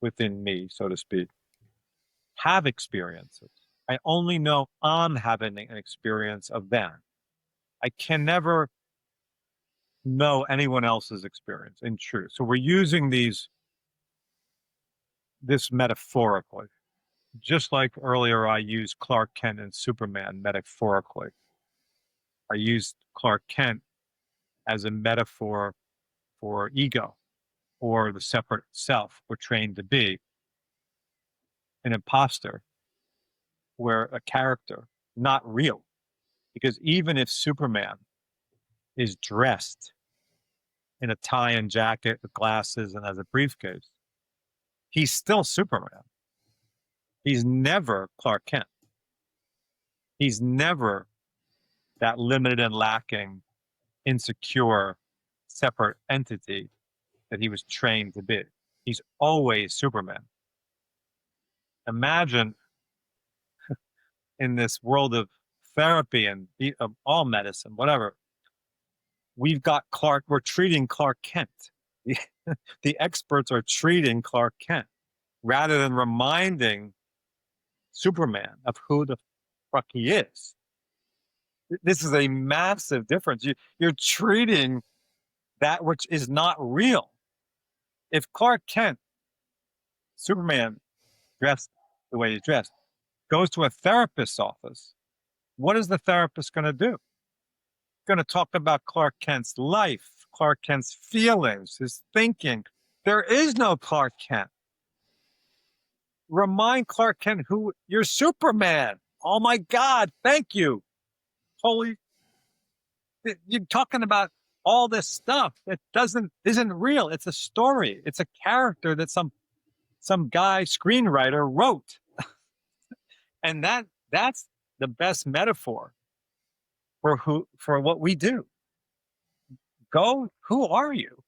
within me, so to speak, have experiences. I only know I'm having an experience of them. I can never know anyone else's experience in truth. So we're using this metaphorically. Just like earlier, I used Clark Kent and Superman metaphorically. I used Clark Kent as a metaphor for ego or the separate self we're trained to be an imposter, where a character, not real. Because even if Superman is dressed in a tie and jacket with glasses and has a briefcase, he's still Superman. He's never Clark Kent. He's never that limited and lacking, insecure, separate entity that he was trained to be. He's always Superman. Imagine in this world of therapy and of all medicine, whatever, we're treating Clark Kent. The experts are treating Clark Kent rather than reminding Superman of who the fuck he is. This is a massive difference. You're treating that which is not real. If Clark Kent, Superman, dressed the way he's dressed, goes to a therapist's office, what is the therapist going to do? Going to talk about Clark Kent's life, Clark Kent's feelings, his thinking. There is no Clark Kent. Remind Clark Kent who you're Superman. Oh my God, thank you. Holy, you're talking about all this stuff that isn't real. It's a story. It's a character that some guy screenwriter wrote. And that's the best metaphor for what we do. Go, who are you?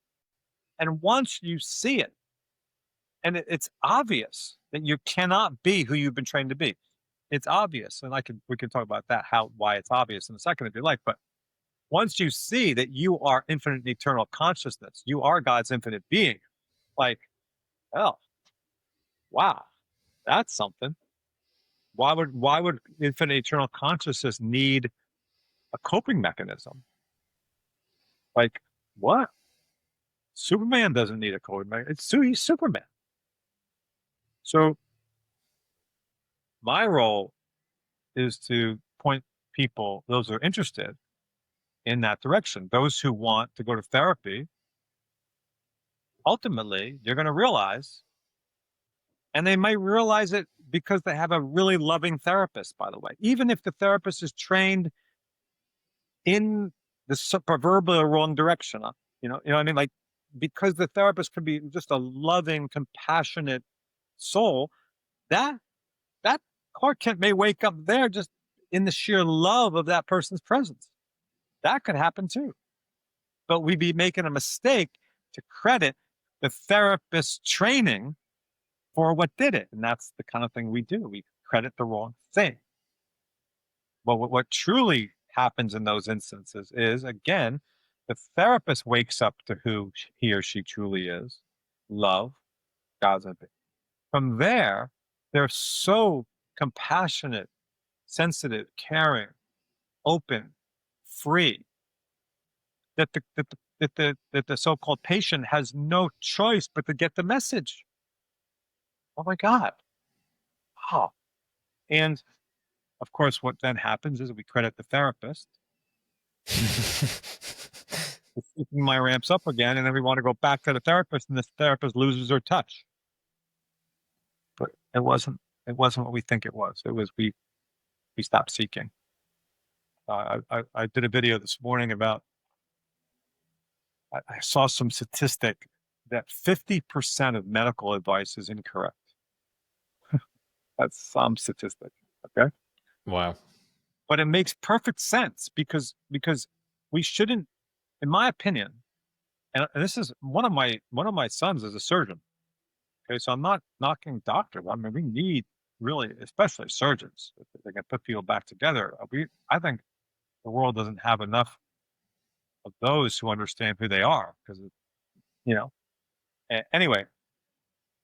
And once you see it, and it's obvious that you cannot be who you've been trained to be. It's obvious, and we can talk about that, why it's obvious in a second if you like. But once you see that you are infinite and eternal consciousness, you are God's infinite being. Like, oh, wow, that's something. Why would infinite eternal consciousness need a coping mechanism? Like, what? Superman doesn't need a coping mechanism. He's Superman. So my role is to point people, those who are interested, in that direction. Those who want to go to therapy, ultimately, you're going to realize, and they might realize it because they have a really loving therapist, by the way. Even if the therapist is trained in the proverbial wrong direction, you know what I mean? Like, because the therapist could be just a loving, compassionate soul, that Clark Kent may wake up there just in the sheer love of that person's presence. That could happen too. But we'd be making a mistake to credit the therapist's training for what did it. And that's the kind of thing we do. We credit the wrong thing. Well, what truly happens in those instances is, again, the therapist wakes up to who he or she truly is, love, God's image. From there, they're so compassionate, sensitive, caring, open, free, that the so-called patient has no choice but to get the message. Oh my God. Wow. And of course, what then happens is we credit the therapist. My ramps up again, and then we want to go back to the therapist, and the therapist loses her touch. But it wasn't what we think it was. It was we stopped seeking. I did a video this morning about, I saw some statistic that 50% of medical advice is incorrect. That's some statistic. Okay. Wow. But it makes perfect sense because we shouldn't, in my opinion, and this is one of my sons is a surgeon. Okay, so I'm not knocking doctors. I mean, we need really, especially surgeons, if they can put people back together. I think the world doesn't have enough of those who understand who they are, because anyway.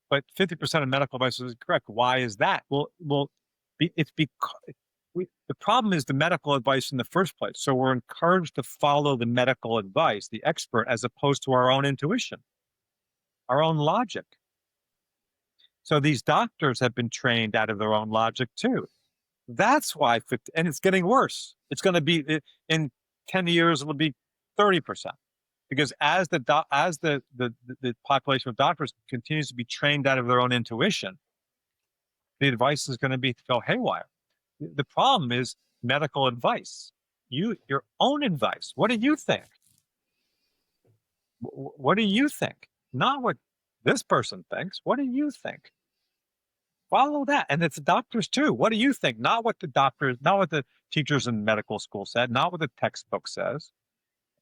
But 50% of medical advice is correct. Why is that? It's because the problem is the medical advice in the first place. So we're encouraged to follow the medical advice, the expert, as opposed to our own intuition, our own logic. So these doctors have been trained out of their own logic too. That's why, and it's getting worse. It's going to be, in 10 years, it'll be 30%. Because as the population of doctors continues to be trained out of their own intuition, the advice is going to go haywire. The problem is medical advice. Your own advice. What do you think? What do you think? Not what this person thinks. What do you think? Follow that. And it's the doctors too. What do you think? Not what the teachers in medical school said, not what the textbook says,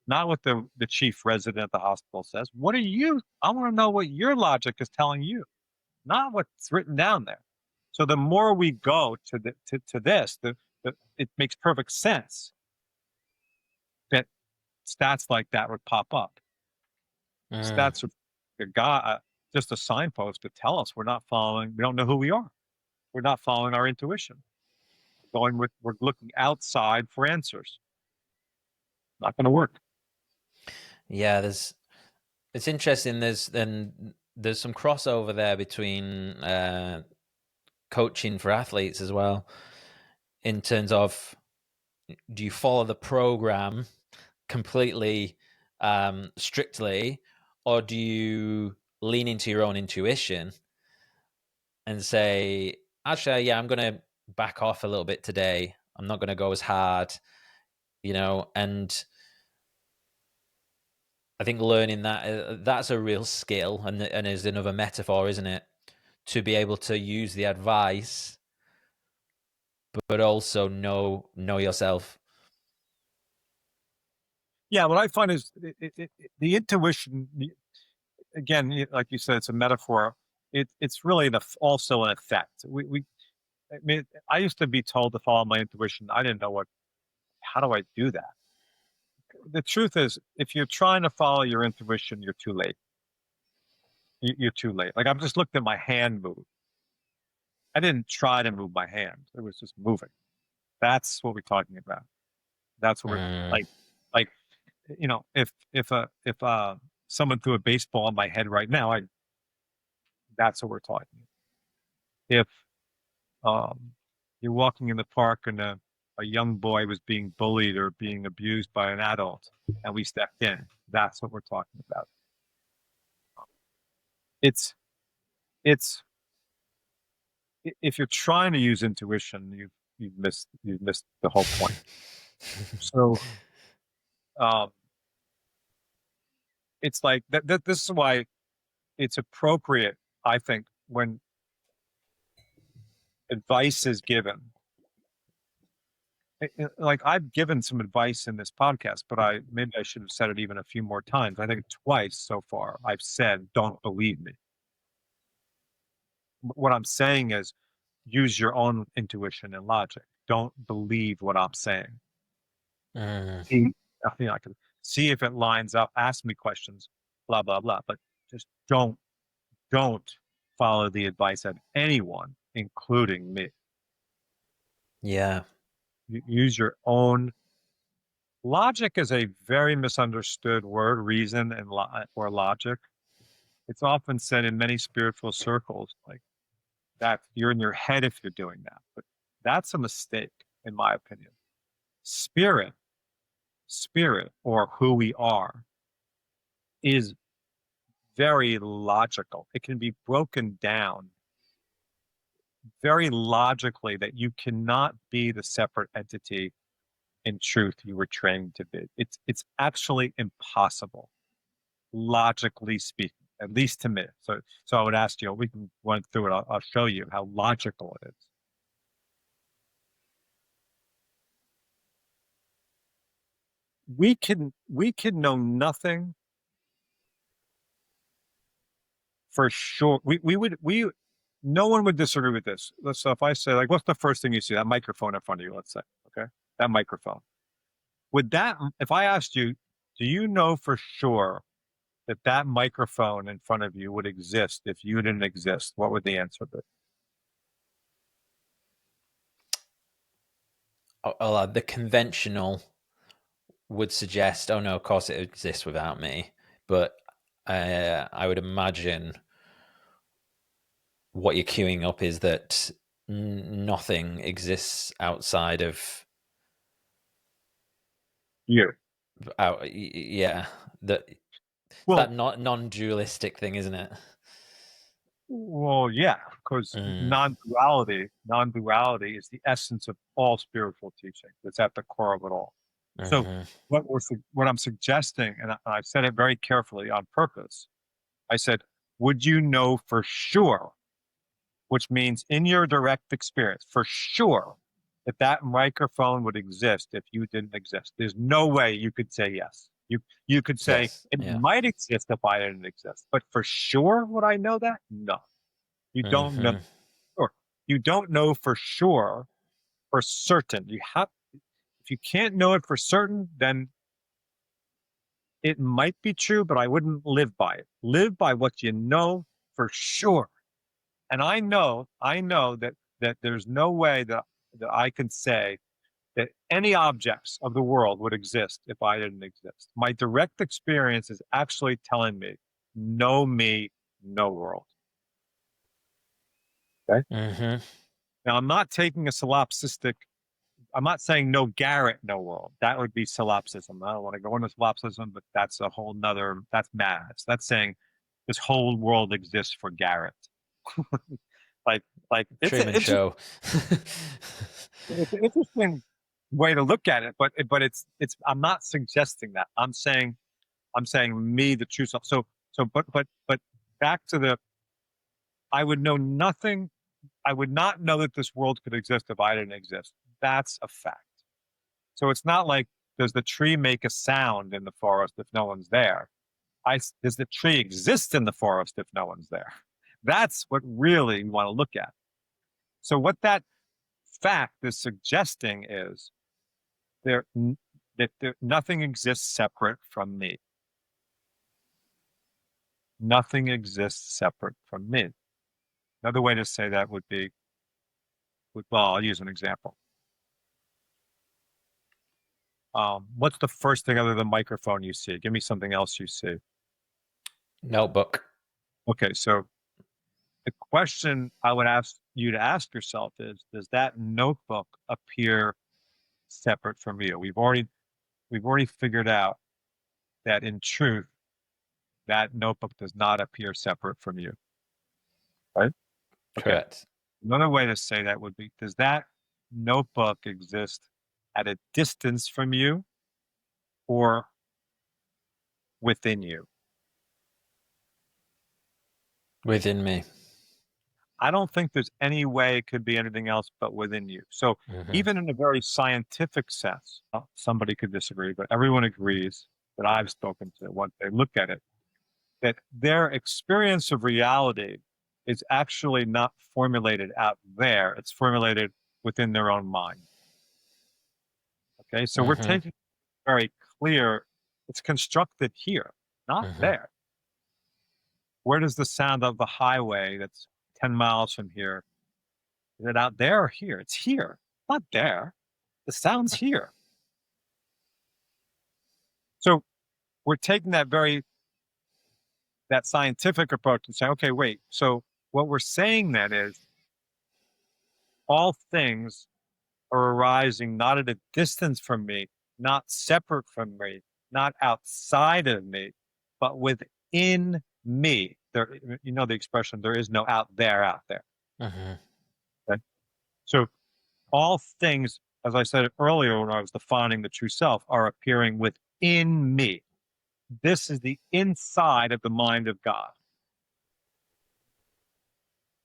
not what the chief resident at the hospital says. I want to know what your logic is telling you, not what's written down there. So the more we go to this, it makes perfect sense that stats like that would pop up. Stats are just a signpost to tell us we don't know who we are. We're not following our intuition. we're looking outside for answers. Not going to work. Yeah, it's interesting. There's some crossover there between coaching for athletes as well, in terms of, do you follow the program completely strictly, or do you lean into your own intuition and say, actually, yeah, I'm going to back off a little bit today. I'm not going to go as hard, and I think learning that's a real skill, and is another metaphor, isn't it? To be able to use the advice, but also know yourself. Yeah, what I find is the intuition. Again, like you said, it's a metaphor. It's really also an effect. I mean, I used to be told to follow my intuition. I didn't know how do I do that? The truth is, if you're trying to follow your intuition, you're too late. You're too late. Like, I've just looked at my hand move. I didn't try to move my hand. It was just moving. That's what we're talking about. That's what we're Mm, like, if someone threw a baseball on my head right now, that's what we're talking. If um, you're walking in the park and a young boy was being bullied or being abused by an adult, and we stepped in, that's what we're talking about. It's it's if you're trying to use intuition, you've missed the whole point. So um, it's like that. This is why it's appropriate, I think, when advice is given. Like, I've given some advice in this podcast, but maybe I should have said it even a few more times. I think twice so far I've said, "Don't believe me." What I'm saying is, use your own intuition and logic. Don't believe what I'm saying. mm, See, I can see if it lines up. Ask me questions, blah blah blah. But just don't follow the advice of anyone, including me. yeah. Use your own logic. Is a very misunderstood word. Reason and or logic. It's often said in many spiritual circles, like, that you're in your head if you're doing that, but that's a mistake, in my opinion. Spirit, spirit, or who we are, is very logical. It can be broken down very logically that you cannot be the separate entity in truth you were trained to be. It's actually impossible, logically speaking, at least to me. So I would ask you, we can run through it. I'll show you how logical it is. We can know nothing for sure. We no one would disagree with this. So if I say, like, what's the first thing you see? That microphone in front of you, let's say, okay? That microphone. If I asked you, do you know for sure that that microphone in front of you would exist if you didn't exist? What would the answer be? The conventional would suggest, oh no, of course it exists without me. But I would imagine what you're queuing up is that nothing exists outside of You. yeah, that Well, non-dualistic thing, isn't it? yeah, because Mm, non-duality is the essence of all spiritual teaching. It's at the core of it all. So mhm, what I'm suggesting, and I said it very carefully on purpose, I said, would you know for sure, which means in your direct experience, for sure, that that microphone would exist if you didn't exist? There's no way you could say yes. You could say yes, it yeah. might exist if I didn't exist, but for sure would I know that? No, you don't know. Hmm. Sure. You don't know for sure, for certain. If you can't know it for certain, then it might be true, but I wouldn't live by it. Live by what you know for sure. And I know that there's no way that that I can say that any objects of the world would exist if I didn't exist. My direct experience is actually telling me, no me, no world. Okay. Mm-hmm. Now, I'm not taking a solipsistic, I'm not saying no Garrett, no world. That would be solipsism. I don't want to go into solipsism, but that's a whole nother, that's madness. That's saying this whole world exists for Garrett. like, like Truman Show. it's an interesting way to look at it, but it's, I'm not suggesting that. I'm saying me, the true self. But back to the, I would know nothing. I would not know that this world could exist if I didn't exist. That's a fact. So it's not like, does the tree make a sound in the forest if no one's there? Does the tree exist in the forest if no one's there? That's what really you want to look at. So what that fact is suggesting is there that nothing exists separate from me. Nothing exists separate from me. Another way to say that would be, well, I'll use an example. What's the first thing other than microphone you see? Give me something else you see. Notebook. Okay, so the question I would ask you to ask yourself is, does that notebook appear separate from you? We've already figured out that in truth, that notebook does not appear separate from you, right? Okay. Correct. Another way to say that would be, does that notebook exist at a distance from you or within you? Within me. I don't think there's any way it could be anything else but within you. So even in a very scientific sense, somebody could disagree, but everyone agrees that I've spoken to, when they look at it, that their experience of reality is actually not formulated out there. It's formulated within their own mind. Okay, so we're taking very clear, it's constructed here, not there. Where does the sound of the highway that's 10 miles from here, is it out there or here? It's here, not there. The sound's here. So we're taking that scientific approach and saying, okay, wait, so what we're saying then is all things are arising not at a distance from me, not separate from me, not outside of me, but within me. There, you know the expression, there is no out there, out there. Okay? So all things, as I said earlier when I was defining the true self, are appearing within me. This is the inside of the mind of God.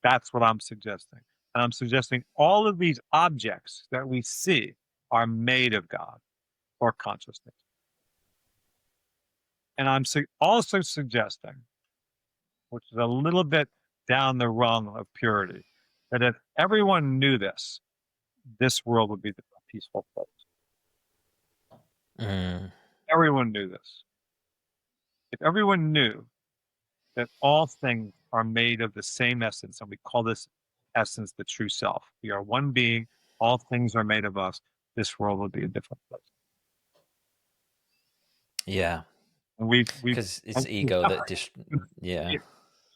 That's what I'm suggesting. And I'm suggesting all of these objects that we see are made of God or consciousness. And I'm also suggesting, which is a little bit down the rung of purity, that if everyone knew this world would be a peaceful place. Everyone knew this. If everyone knew that all things are made of the same essence, and we call this essence the true self. We are one being, all things are made of us, this world would be a different place. Yeah. And we because it's ego that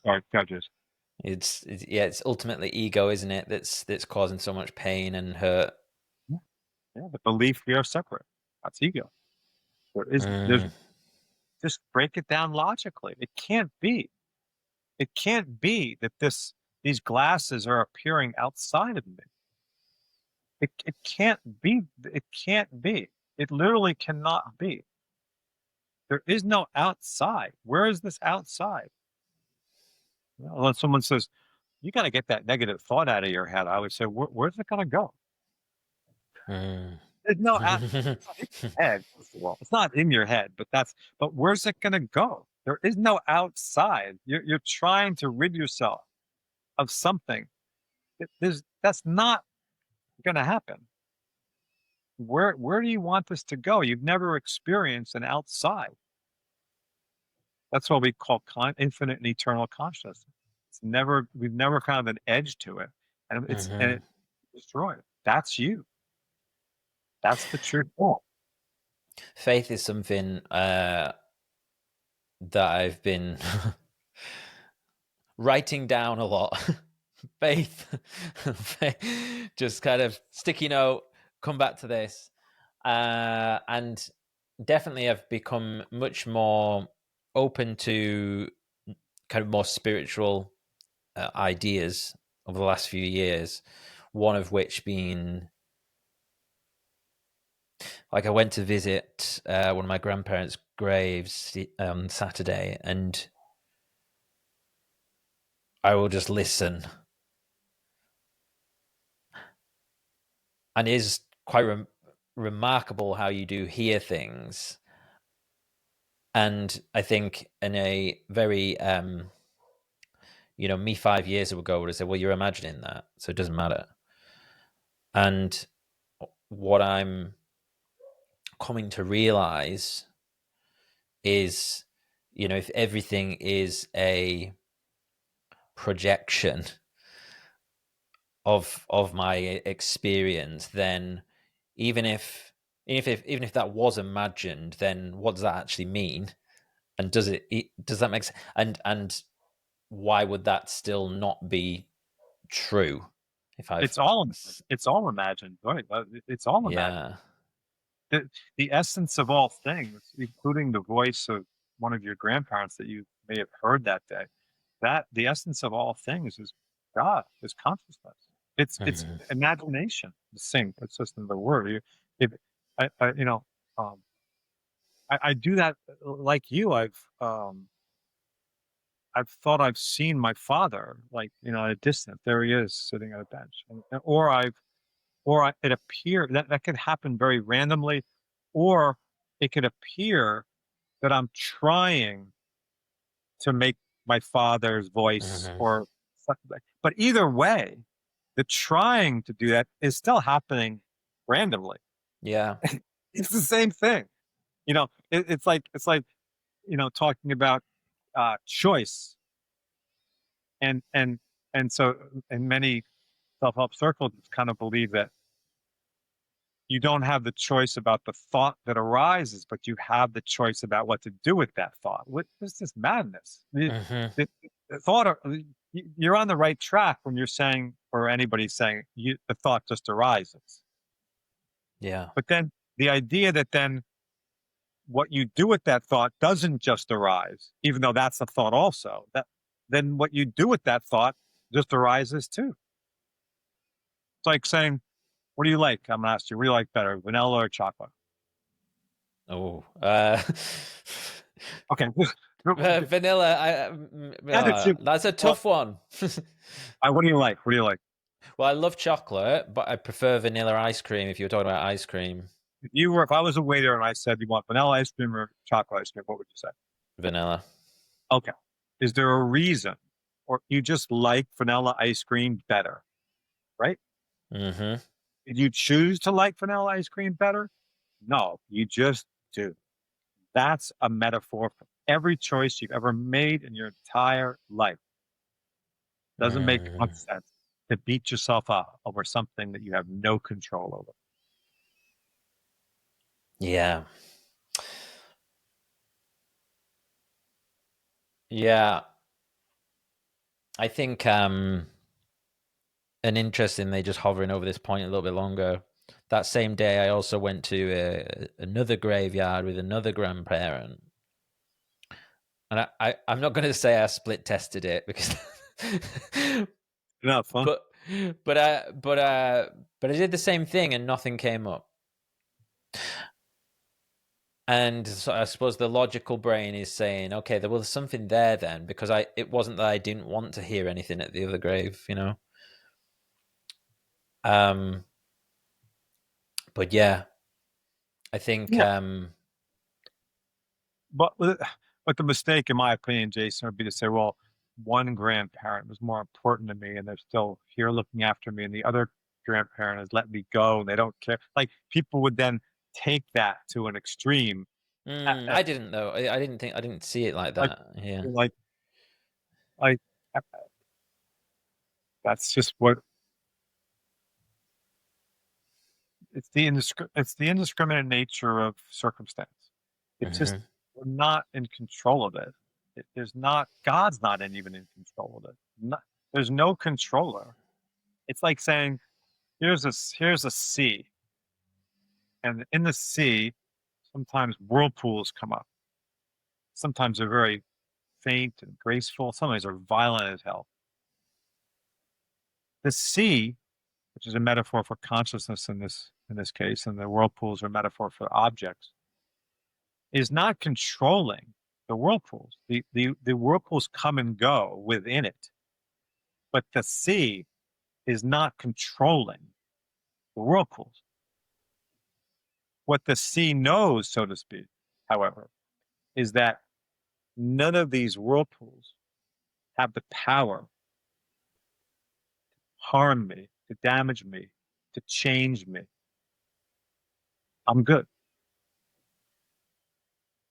Sorry, judges. It's ultimately ego, isn't it? That's causing so much pain and hurt. Yeah, the belief we are separate. That's ego. There's just break it down logically. It can't be. It can't be that these glasses are appearing outside of me. It can't be. It can't be. It literally cannot be. There is no outside. Where is this outside? Well, when someone says, you got to get that negative thought out of your head, I would say, where's it going to go? There's no head. Well, it's not in your head, but where's it going to go? There is no outside. You're trying to rid yourself of something. That's not going to happen. Where do you want this to go? You've never experienced an outside. That's what we call infinite and eternal consciousness. We've never found an edge to it, and it's destroyed. that's you. That's the true form. Faith is something that I've been writing down a lot. Faith. Just kind of sticky note, come back to this. And definitely I've become much more open to kind of more spiritual ideas over the last few years. One of which being, like, I went to visit one of my grandparents' graves on Saturday, and I will just listen. And it is quite remarkable how you do hear things. And I think in a very, me 5 years ago would have said, well, you're imagining that, so it doesn't matter. And what I'm coming to realize is, if everything is a projection of my experience, then even if even if that was imagined, then what does that actually mean? And does that make sense? And why would that still not be true? If I've It's all imagined, right? It's all imagined. Yeah. The essence of all things, including the voice of one of your grandparents that you may have heard that day, that the essence of all things is God, is consciousness. It's Mhm. imagination. The same. It's just another word. If I um, I do that like you. I've thought I've seen my father, like, at a distance. There he is sitting at a bench, it appear that could happen very randomly, or it could appear that I'm trying to make my father's voice Mhm. or something. But either way, the trying to do that is still happening randomly. Yeah. It's the same thing. It's like talking about choice and and so in many self-help circles, it's kind of believe that you don't have the choice about the thought that arises, but you have the choice about what to do with that thought. What is this madness? Mhm. The thought, you're on the right track when you're saying, or anybody saying, the thought just arises. Yeah. But then the idea that then what you do with that thought doesn't just arise, even though that's a thought also, that then what you do with that thought just arises too. It's like saying, what do you like? I'm gonna ask you, what do you like better, vanilla or chocolate? Oh. Okay. Vanilla. Attitude. That's a Well, tough one. what do you like? What do you like? Well, I love chocolate, but I prefer vanilla ice cream. If you're talking about ice cream, If I was a waiter and I said, you want vanilla ice cream or chocolate ice cream, what would you say? vanilla. Okay. Is there a reason, or you just like vanilla ice cream better, right? Hmm. Did you choose to like vanilla ice cream better? No, you just do. That's a metaphor for every choice you've ever made in your entire life. Doesn't make much Mm. sense to beat yourself up over something that you have no control over. Yeah. Yeah. I think and interestingly, just hovering over this point a little bit longer. That same day, I also went to another graveyard with another grandparent, and I'm not going to say I split tested it because, Enough, huh? but but I but but I did the same thing and nothing came up. And so I suppose the logical brain is saying, okay, there was something there then, because it wasn't that I didn't want to hear anything at the other grave, you know. Um, but yeah, I think Yeah. But but the mistake, in my opinion, Jason, would be to say, well, one grandparent was more important to me, and they're still here looking after me, and the other grandparent has let me go, and they don't care. Like people would then take that to an extreme. I didn't though. I didn't see it like Like, that. Yeah. like, like that's just what it's the indiscriminate nature of circumstance. It's just Mhm. we're not in control of it. There's not God's not even in control of it. There's no controller. It's like saying here's a sea, and in the sea sometimes whirlpools come up. Sometimes they're very faint and graceful. Sometimes they're violent as hell. The sea, which is a metaphor for consciousness in this case, and the whirlpools are a metaphor for objects, is not controlling the whirlpools. The whirlpools come and go within it, but the sea is not controlling the whirlpools. What the sea knows, so to speak, however, is that none of these whirlpools have the power to harm me, to damage me, to change me. I'm good.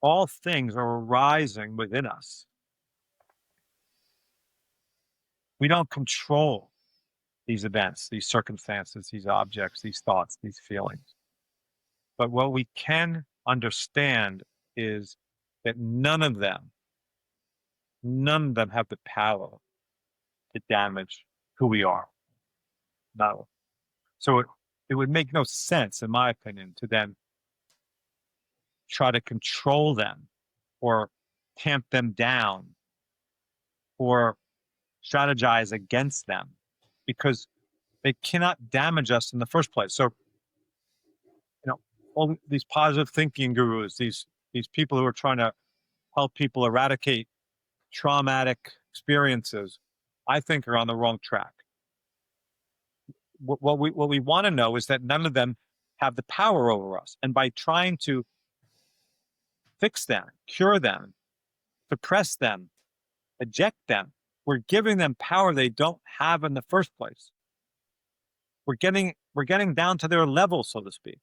All things are arising within us. We don't control these events, these circumstances, these objects, these thoughts, these feelings. But what we can understand is that none of them have the power to damage who we are. No. So it would make no sense, in my opinion, to then try to control them or tamp them down or strategize against them because they cannot damage us in the first place. So, all these positive thinking gurus, these people who are trying to help people eradicate traumatic experiences, I think are on the wrong track. What we want to know is that none of them have the power over us. And by trying to fix them, cure them, suppress them, eject them, we're giving them power they don't have in the first place. We're getting down to their level, so to speak.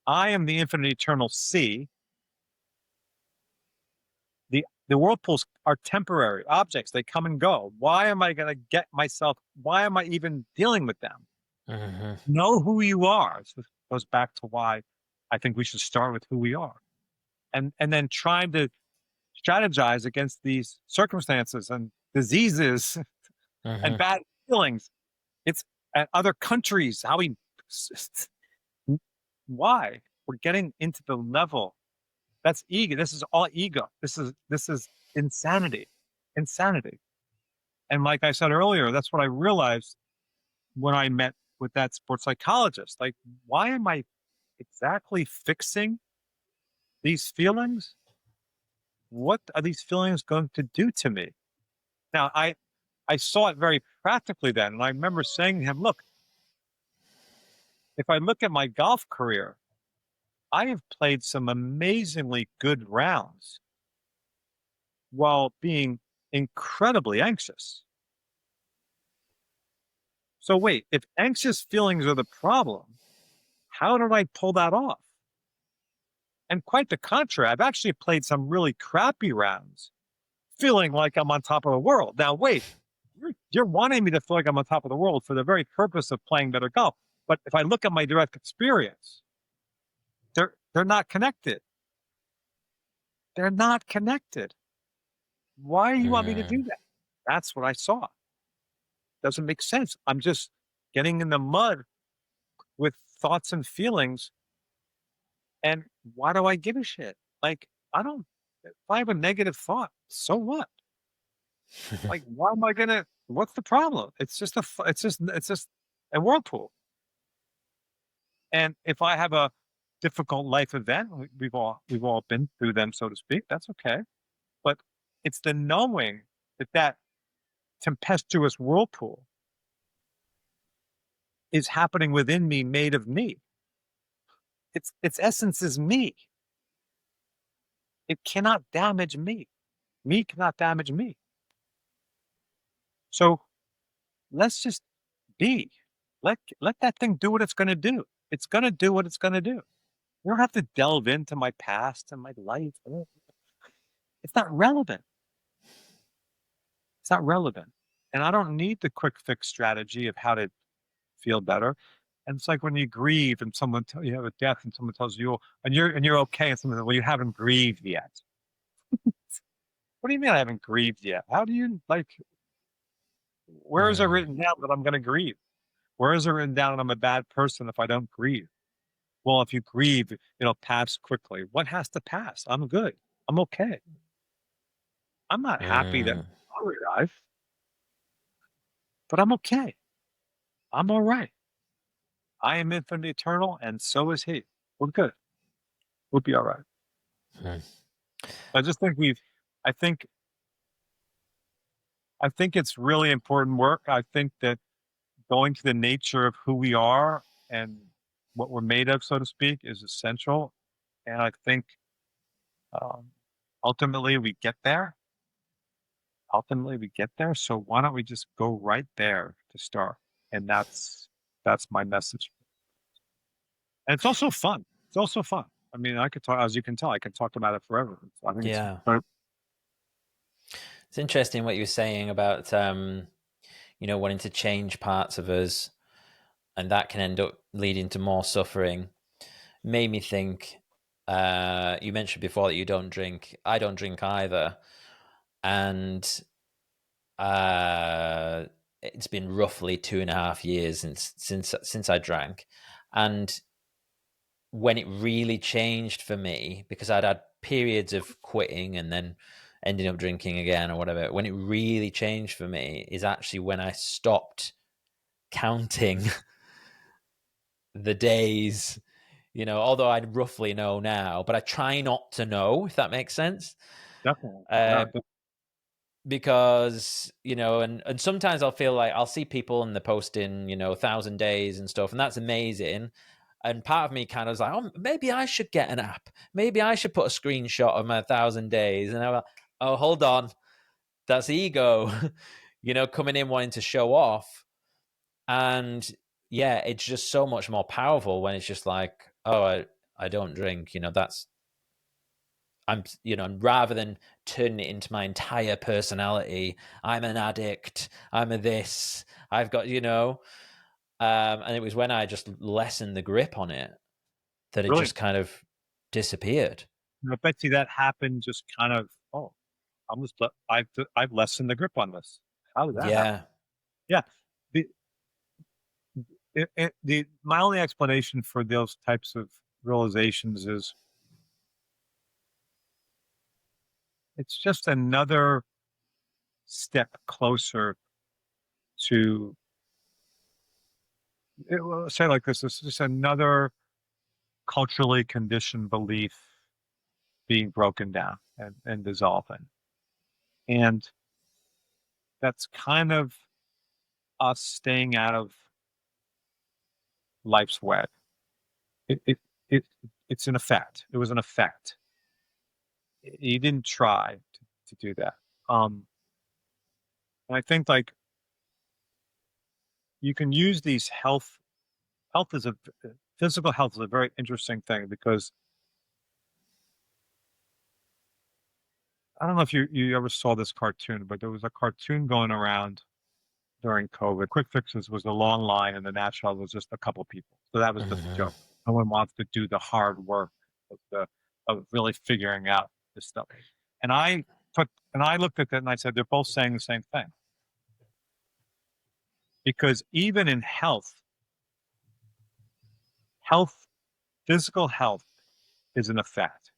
I am the infinite eternal sea. The whirlpools are temporary objects. They come and go. Why am I going to get myself? Why am I even dealing with them? Mhm. Know who you are. So it goes back to why I think we should start with who we are, and then trying to strategize against these circumstances and diseases and Mhm. bad feelings. It's at other countries. Why we're getting into the level that's ego. This is all ego. This is insanity, insanity. And like I said earlier, that's what I realized when I met with that sports psychologist. Like, why am I exactly fixing these feelings? What are these feelings going to do to me? Now, I saw it very practically then, and I remember saying to him, "Look, if I look at my golf career, I have played some amazingly good rounds while being incredibly anxious. So wait, if anxious feelings are the problem, how did I pull that off? And quite the contrary, I've actually played some really crappy rounds, feeling like I'm on top of the world. Now, wait, you're wanting me to feel like I'm on top of the world for the very purpose of playing better golf. But if I look at my direct experience, they're not connected. They're not connected. Why do you want me to Mm. do that? That's what I saw. Doesn't make sense. I'm just getting in the mud with thoughts and feelings. And why do I give a shit? Like, I don't, if I have a negative thought, so what? Like, why am I gonna, what's the problem? It's just a whirlpool. And if I have a difficult life event, we've all been through them, so to speak, that's okay. But it's the knowing that that tempestuous whirlpool is happening within me, made of me. Its essence is me. It cannot damage me. Me cannot damage me. So let's just be. Let that thing do what it's going to do. It's going to do what it's going to do. You don't have to delve into my past and my life. It's not relevant. It's not relevant. And I don't need the quick fix strategy of how to feel better. And it's like when you grieve and you have a death and someone tells you, and you're okay, and someone says, well, you haven't grieved yet. What do you mean I haven't grieved yet? How do you like? Where is it Mm, written down that I'm going to grieve? Where is it written down that I'm a bad person if I don't grieve? Well, if you grieve, it'll pass quickly. What has to pass? I'm good. I'm okay. I'm not happy that mm, I'm alive, but I'm okay. I'm all right. I am infinite eternal, and so is he. We're good. We'll be all right. mm. I just think I think, I think it's really important work. I think that going to the nature of who we are and what we're made of, so to speak, is essential. And I think um, ultimately we get there. Ultimately we get there. So why don't we just go right there to start? And that's my message. And it's also fun. It's also fun. I mean, I could talk, as you can tell, I can talk about it forever. I think it's, Yeah. but It's interesting what you were saying about wanting to change parts of us, and that can end up leading to more suffering. Made me think. You mentioned before that you don't drink. I don't drink either, and uh, it's been roughly 2.5 years since I drank, and when it really changed for me, because I'd had periods of quitting and then ending up drinking again or whatever, when it really changed for me is actually when I stopped counting the days, although I roughly know now, but I try not to know, if that makes sense. definitely. Uh, No, because, and sometimes I'll feel like I'll see people and they're posting, 1,000 days and stuff, and that's amazing. And part of me kind of was like, oh, maybe I should get an app. Maybe I should put a screenshot of my 1,000 days. And I'm like, oh, hold on. That's ego, coming in wanting to show off. And yeah, it's just so much more powerful when it's just like, oh, I don't drink. Rather than turning it into my entire personality, I'm an addict. I'm a this. I've got, and it was when I just lessened the grip on it that it brilliant. just kind of disappeared. I bet you that happened just kind of, oh, I've lessened the grip on this. How did that happen? Yeah. Yeah. The, my only explanation for those types of realizations is it's just another step closer to, well, say it like this, it's just another culturally conditioned belief being broken down and dissolving. And that's kind of us staying out of life's web. It, it, it, it's an effect. It was an effect. You didn't try to do that. And I think like you can use these health is a physical health is a very interesting thing because I don't know if you ever saw this cartoon, but there was a cartoon going around during COVID. Quick Fixes was a long line, and the natural was just a couple people. So that was just a Mhm. joke. No one wants to do the hard work of really figuring out this stuff. And I looked at that and I said they're both saying the same thing because even in health, physical health is an effect.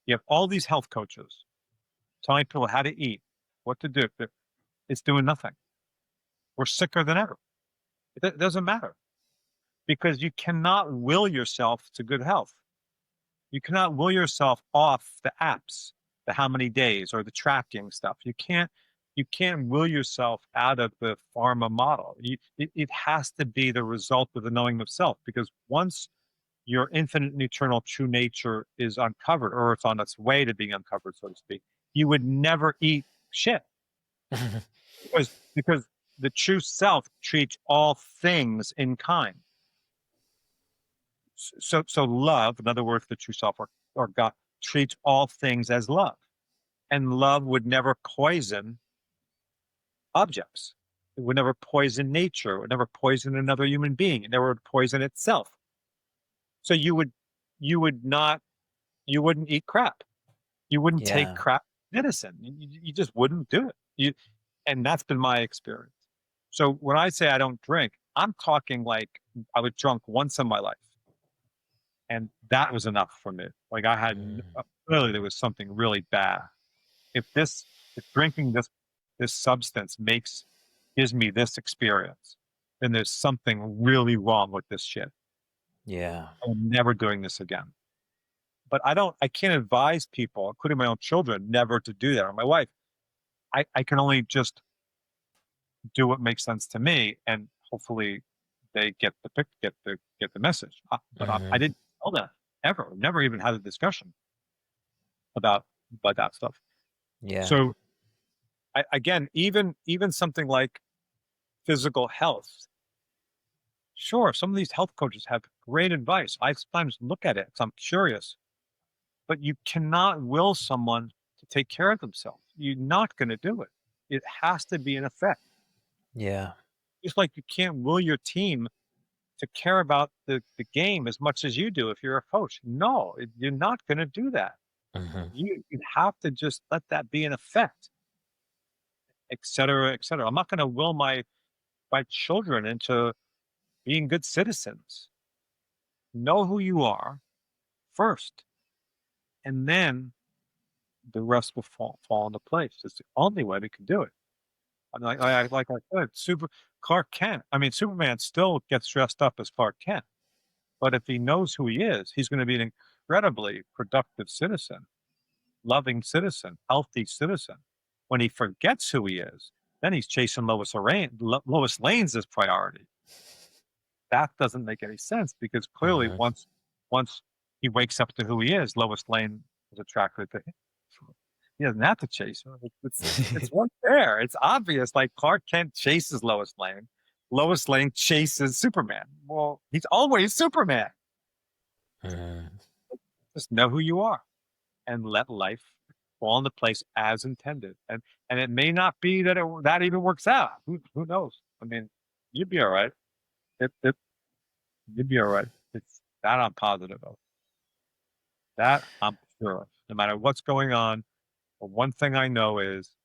You have all these health coaches telling people how to eat, what to do. It's doing nothing. We're sicker than ever. It doesn't matter because you cannot will yourself to good health. You cannot will yourself off the apps, the how many days or the tracking stuff. You can't will yourself out of the pharma model. It has to be the result of the knowing of self because once your infinite and eternal true nature is uncovered or it's on its way to being uncovered, so to speak, you would never eat shit because the true self treats all things in kind. So love, in other words, the true self or God treats all things as love. And love would never poison objects. It would never poison nature. It would never poison another human being. It never would poison itself. So you would not, you wouldn't eat crap. You wouldn't take Yeah. crap medicine. You just wouldn't do it. And that's been my experience. So when I say I don't drink, I'm talking like I was drunk once in my life, and that was enough for me. Like I had Mm. clearly there was something really bad. If this, if drinking this substance gives me this experience, then there's something really wrong with this shit. Yeah. I'm never doing this again. But I can't advise people, including my own children, never to do that, or my wife. I can only just do what makes sense to me, and hopefully they get the message. I Mhm. didn't tell them ever, never even had a discussion about that stuff. Yeah. So again, even something like physical health. Sure, some of these health coaches have great advice. I sometimes look at it because I'm curious, but you cannot will someone to take care of themselves. You're not going to do it. It has to be an effect. Yeah. Just like you can't will your team to care about the game as much as you do if you're a coach. No, you're not going to do that. Mhm. You have to just let that be an effect, et cetera, et cetera. I'm not going to will my children into being good citizens. Know who you are first, and then the rest will fall into place. It's the only way we can do it. And like I said, Clark Kent. I mean, Superman still gets dressed up as Clark Kent, but if he knows who he is, he's going to be an incredibly productive citizen, loving citizen, healthy citizen. When he forgets who he is, then he's chasing Lois Lane's his priority. That doesn't make any sense because clearly Mhm. once he wakes up to who he is, Lois Lane is attracted to him. He doesn't have to chase her. It's right there. It's obvious. Like Clark Kent chases Lois Lane. Lois Lane chases Superman. Well, he's always Superman. Mhm. Just know who you are and let life fall into place as intended. And it may not be that that even works out. Who knows? I mean, you'd be all right. It you'd be all right. It's that I'm positive of. That I'm sure of. No matter what's going on, but one thing I know is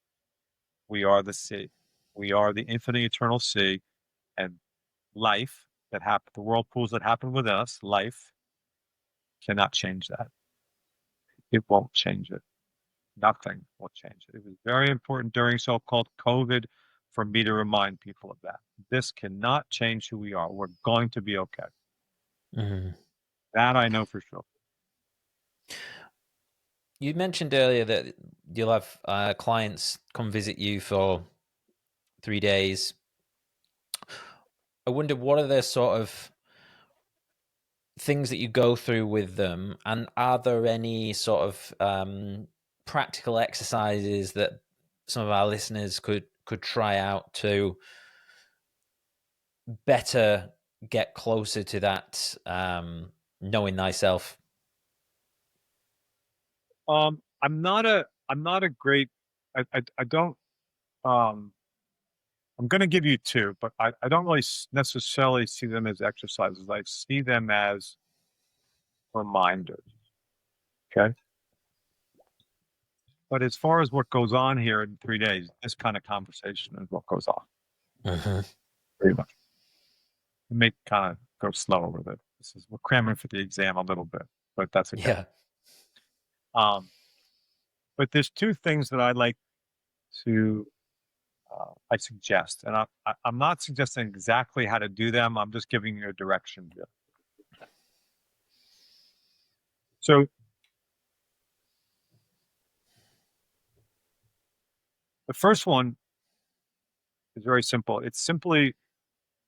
we are the sea. We are the infinite eternal sea, and life that happened, the whirlpools that happen with us, life cannot change that. It won't change it. Nothing will change it. It was very important during so-called COVID for me to remind people of that. This cannot change who we are. We're going to be okay. Mhm. That I know for sure. You mentioned earlier that you'll have clients come visit you for 3 days. I wonder what are the sort of things that you go through with them, and are there any sort of practical exercises that some of our listeners could try out to better get closer to that knowing thyself? I'm not a great. I don't. Um, I'm going to give you two, but I don't really necessarily see them as exercises. I see them as reminders. Okay. But as far as what goes on here in 3 days, this kind of conversation is what goes on Hmm. pretty much. We may kind of go slower with it. We're cramming for the exam a little bit, but that's okay. Yeah. Um, but there's two things that I like to I suggest, and I'm not suggesting exactly how to do them. I'm just giving you a direction here. So the first one is very simple. It's simply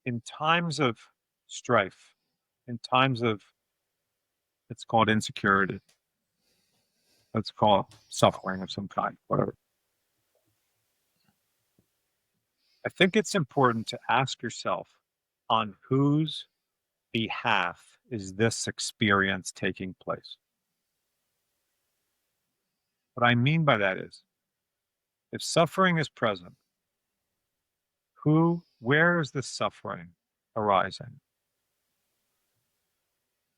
in times of strife, in times of it's called insecurity. Let's call it suffering of some kind, whatever. I think it's important to ask yourself on whose behalf is this experience taking place? What I mean by that is if suffering is present, where is this suffering arising?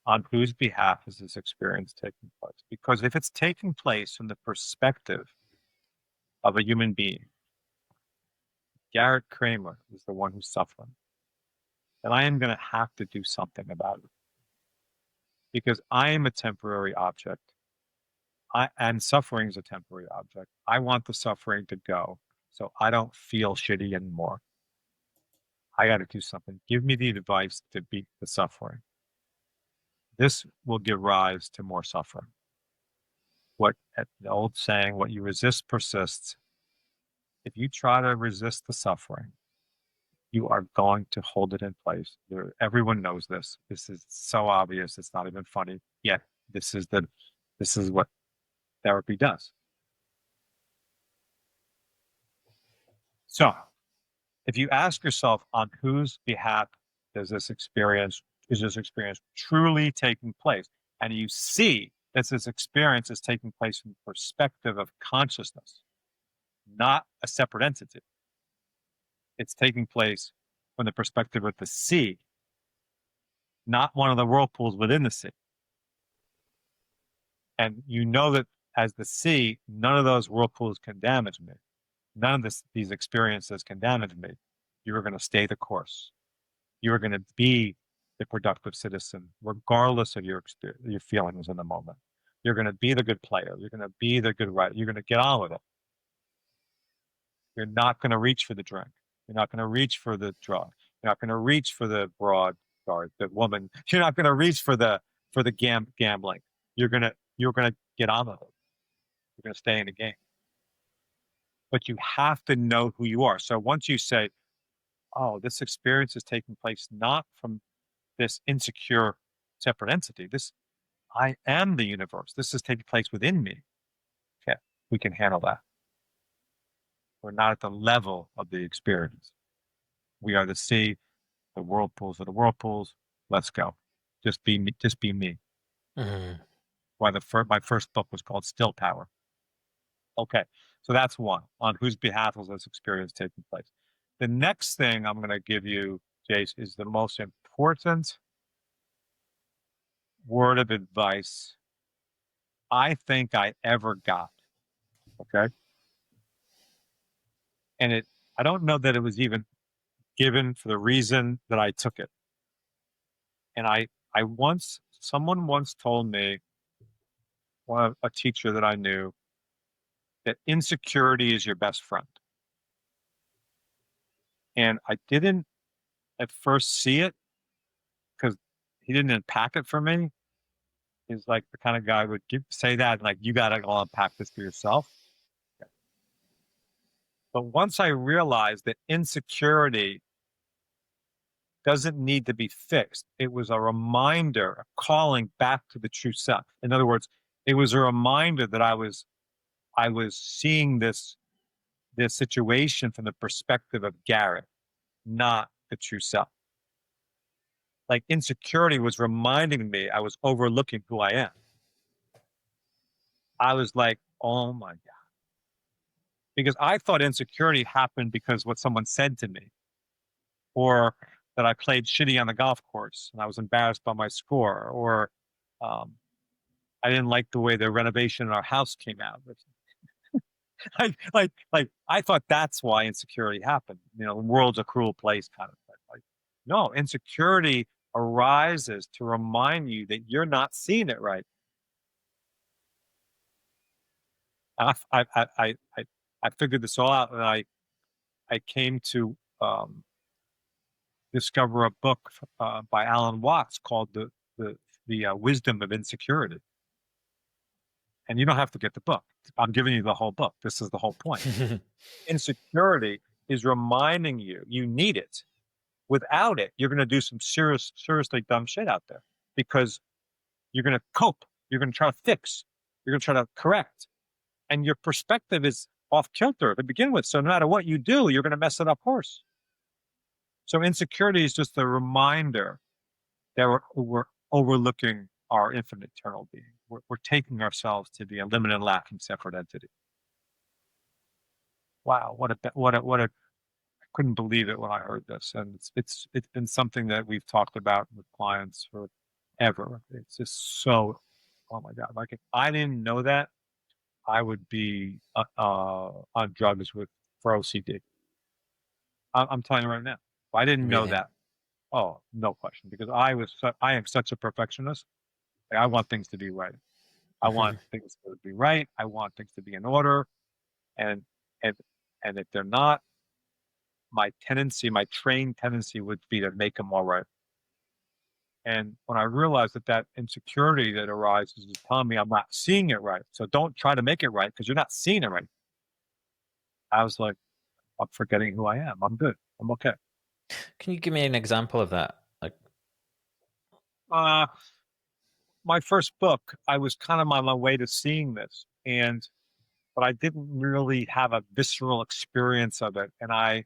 On whose behalf is this experience taking place? Because if it's taking place from the perspective of a human being, Garret Kramer is the one who's suffering, then I am going to have to do something about it because I am a temporary object. And suffering is a temporary object. I want the suffering to go so I don't feel shitty anymore. I got to do something. Give me the advice to beat the suffering. This will give rise to more suffering. What the old saying, what you resist persists. If you try to resist the suffering, you are going to hold it in place. Everyone knows this. This is so obvious. It's not even funny. Yet this is what therapy does. So if you ask yourself on whose behalf is this experience truly taking place, and you see that this experience is taking place from the perspective of consciousness, not a separate entity. It's taking place from the perspective of the sea, not one of the whirlpools within the sea. And you know that as the sea, none of those whirlpools can damage me. None of these experiences can damage me. You are going to stay the course. You are going to be the productive citizen, regardless of your feelings in the moment. You're going to be the good player. You're going to be the good writer. You're going to get on with it. You're not going to reach for the drink. You're not going to reach for the drug. You're not going to reach for the the woman. You're not going to reach for the gambling. You're going to get on with it. You're going to stay in the game. But you have to know who you are. So once you say, oh, this experience is taking place not from this insecure separate entity. I am the universe. This is taking place within me. Okay, we can handle that. We're not at the level of the experience. We are the sea, the whirlpools are the whirlpools. Let's go. Just be me. Just be me. Mm-hmm. Why my first book was called Still Power. Okay, so that's one. On whose behalf is this experience taking place? The next thing I'm going to give you, Jace, is the most important word of advice I think I ever got. Okay. And I don't know that it was even given for the reason that I took it. And someone once told me, a teacher that I knew, that insecurity is your best friend. And I didn't at first see it because he didn't unpack it for me. He's like the kind of guy who would say that, like, you got to go unpack this for yourself. But once I realized that insecurity doesn't need to be fixed, it was a reminder, a calling back to the true self. In other words, it was a reminder that I was seeing this situation from the perspective of Garrett, not the true self. Like insecurity was reminding me I was overlooking who I am. I was like, oh my God. Because I thought insecurity happened because what someone said to me, or that I played shitty on the golf course and I was embarrassed by my score, or I didn't like the way the renovation in our house came out. Like I thought that's why insecurity happened. You know, the world's a cruel place kind of thing. Like, no, insecurity arises to remind you that you're not seeing it right. I figured this all out, and I came to discover a book by Alan Watts called the Wisdom of Insecurity. And you don't have to get the book. I'm giving you the whole book. This is the whole point. Insecurity is reminding you need it. Without it, you're going to do some seriously dumb shit out there because you're going to cope. You're going to try to fix. You're going to try to correct. And your perspective is off kilter to begin with. So no matter what you do, you're going to mess it up worse. So insecurity is just a reminder that we're overlooking our infinite eternal being. We're taking ourselves to be a limited, lacking, separate entity. Wow, what a couldn't believe it when I heard this, and it's been something that we've talked about with clients forever. It's just so, oh my God! Like if I didn't know that, I would be on drugs with for OCD. I'm telling you right now. If I didn't know Really? that, oh, no question, because I am such a perfectionist. Like, I want things to be right. I want things to be right. I want things to be in order, and and and if they're not, my trained tendency would be to make them all right. And when I realized that insecurity that arises is telling me I'm not seeing it right, so don't try to make it right because you're not seeing it right. I was like, I'm forgetting who I am. I'm good. I'm okay. Can you give me an example of that? Like, Uh, my first book, I was kind of on my way to seeing this, but I didn't really have a visceral experience of it, and I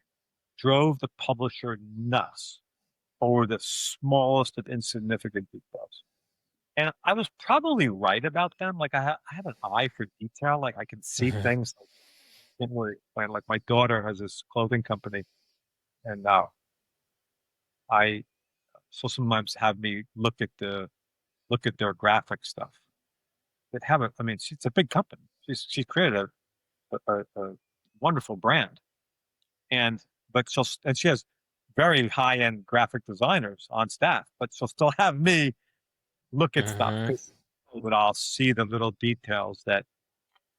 drove the publisher nuts over the smallest of insignificant details. And I was probably right about them. Like I have an eye for detail. Like I can see things. Didn't really explain. Like my daughter has this clothing company, and I so sometimes have me look at their graphic stuff. They have it. I mean, it's a big company. She created a wonderful brand, and but she has very high end graphic designers on staff, but she'll still have me look at stuff, but I'll see the little details that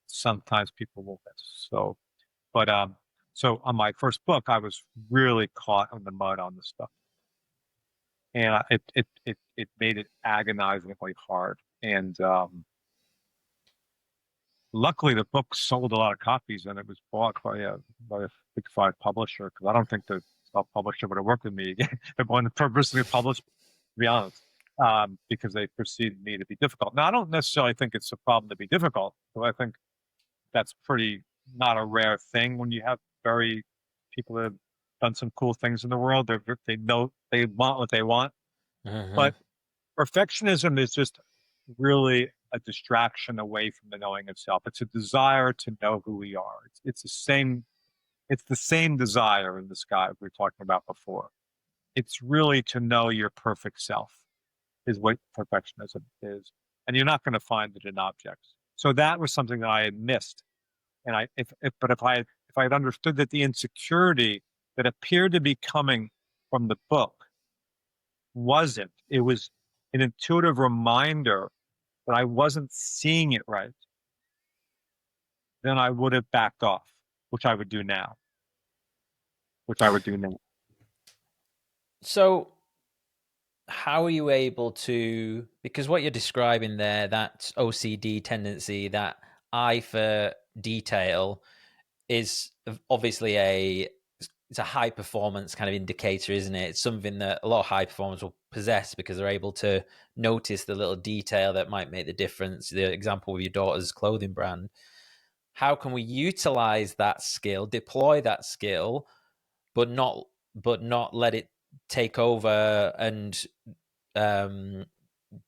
sometimes people will miss. But so on my first book, I was really caught in the mud on this stuff, and it made it agonizingly hard. And luckily, the book sold a lot of copies, and it was bought by a big five publisher. Because I don't think the self publisher would have worked with me again. They're going to purposely publish, to be honest, because they perceived me to be difficult. Now, I don't necessarily think it's a problem to be difficult. So I think that's pretty not a rare thing when you have very people that have done some cool things in the world. They know they want what they want, but perfectionism is just really a distraction away from the knowing of self. It's a desire to know who we are. It's the same. It's the same desire in the sky we were talking about before. It's really to know your perfect self is what perfectionism is, and you're not going to find it in objects. So that was something that I had missed. And if I had understood that the insecurity that appeared to be coming from the book wasn't, it was an intuitive reminder that I wasn't seeing it right, then I would have backed off, which I would do now. Which I would do now. So, how are you able to? Because what you're describing there, that OCD tendency, that eye for detail, is obviously it's a high performance kind of indicator, isn't it? It's something that a lot of high performers will possess because they're able to notice the little detail that might make the difference. The example of your daughter's clothing brand. How can we utilize that skill, deploy that skill, but not let it take over and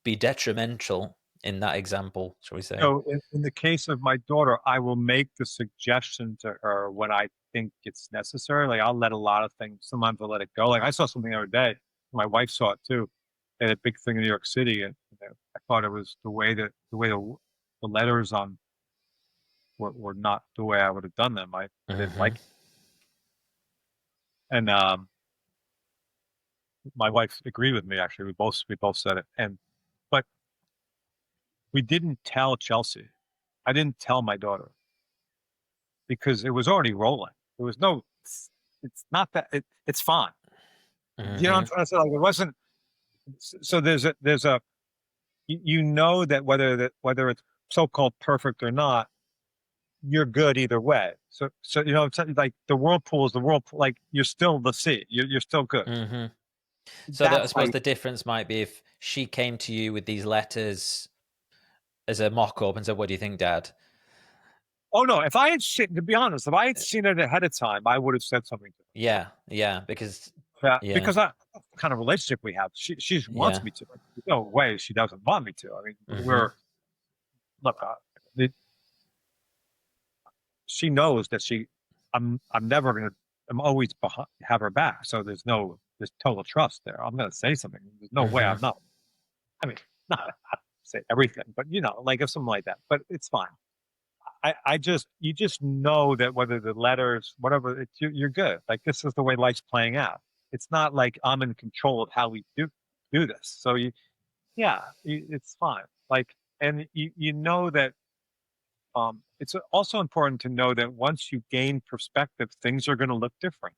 be detrimental in that example, shall we say? So in the case of my daughter, I will make the suggestion to her when I think it's necessary. Like I'll let a lot of things, sometimes I'll let it go. Like I saw something the other day, my wife saw it too. They had a big thing in New York City, and I thought it was the letters on were not the way I would have done them. I didn't like it. And my wife agreed with me actually. We both said it. But we didn't tell Chelsea. I didn't tell my daughter because it was already rolling. There was no. It's not that it's fine. You know what I'm trying to say? Like it wasn't. So there's a you know that whether it's so-called perfect or not, you're good either way. So you know it's like the whirlpool is the whirlpool. Like you're still the sea. You're still good. So I That's suppose the difference might be if she came to you with these letters as a mock-up and said, "What do you think, Dad?" Oh no! If I had seen, to be honest, if I had seen it ahead of time, I would have said something to her. Yeah, because yeah, Because that's the kind of relationship we have. She wants yeah, me to. There's no way she doesn't want me to. I mean, look. She knows that I'm never going to I'm always behind, have her back. So there's total trust there. I'm going to say something. There's no way Hmm. I'm not. I mean, not say everything, but like if something like that. But it's fine. You just know that whether the letters, whatever, you're good. Like this is the way life's playing out. It's not like I'm in control of how we do this. So it's fine. Like, and you know that it's also important to know that once you gain perspective, things are going to look different.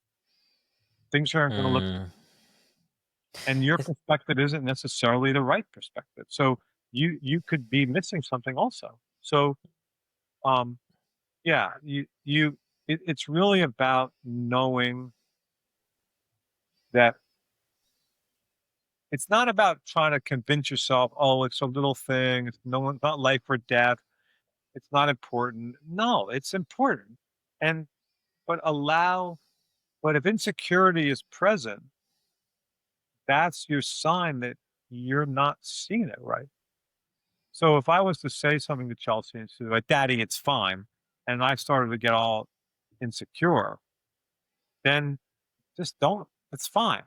Things aren't going to look, Mm. and your perspective isn't necessarily the right perspective. So you could be missing something also. So um, yeah, it's really about knowing that it's not about trying to convince yourself, oh, it's a little thing. It's no one, not life or death. It's not important. No, it's important. And but allow But if insecurity is present, that's your sign that you're not seeing it right. So if I was to say something to Chelsea and she's like, Daddy, it's fine, and I started to get all insecure, then just don't, it's fine.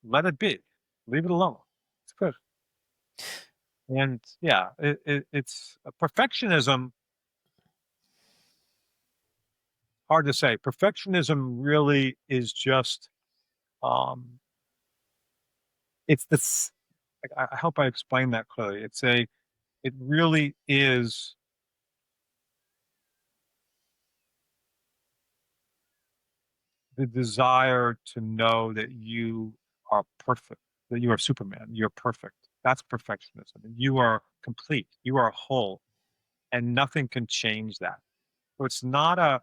Let it be. Leave it alone. It's good. And yeah, it's perfectionism, hard to say. Perfectionism really is just, um, it's this, I hope I explained that clearly. It really is the desire to know that you are perfect, that you are Superman, you're perfect. That's perfectionism. You are complete, you are whole, and nothing can change that. So it's not a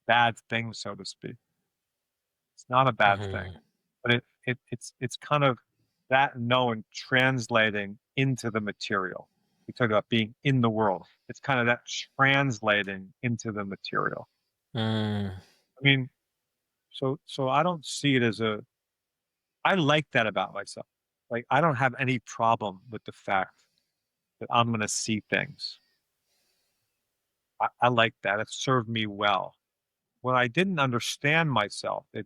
bad thing, so to speak. It's not a bad thing, Hmm. but it's kind of that knowing translating into the material. We talk about being in the world. It's kind of that translating into the material. Mm. I mean, so I don't see it as a I like that about myself. Like I don't have any problem with the fact that I'm going to see things. I like that. It served me well. When I didn't understand myself, it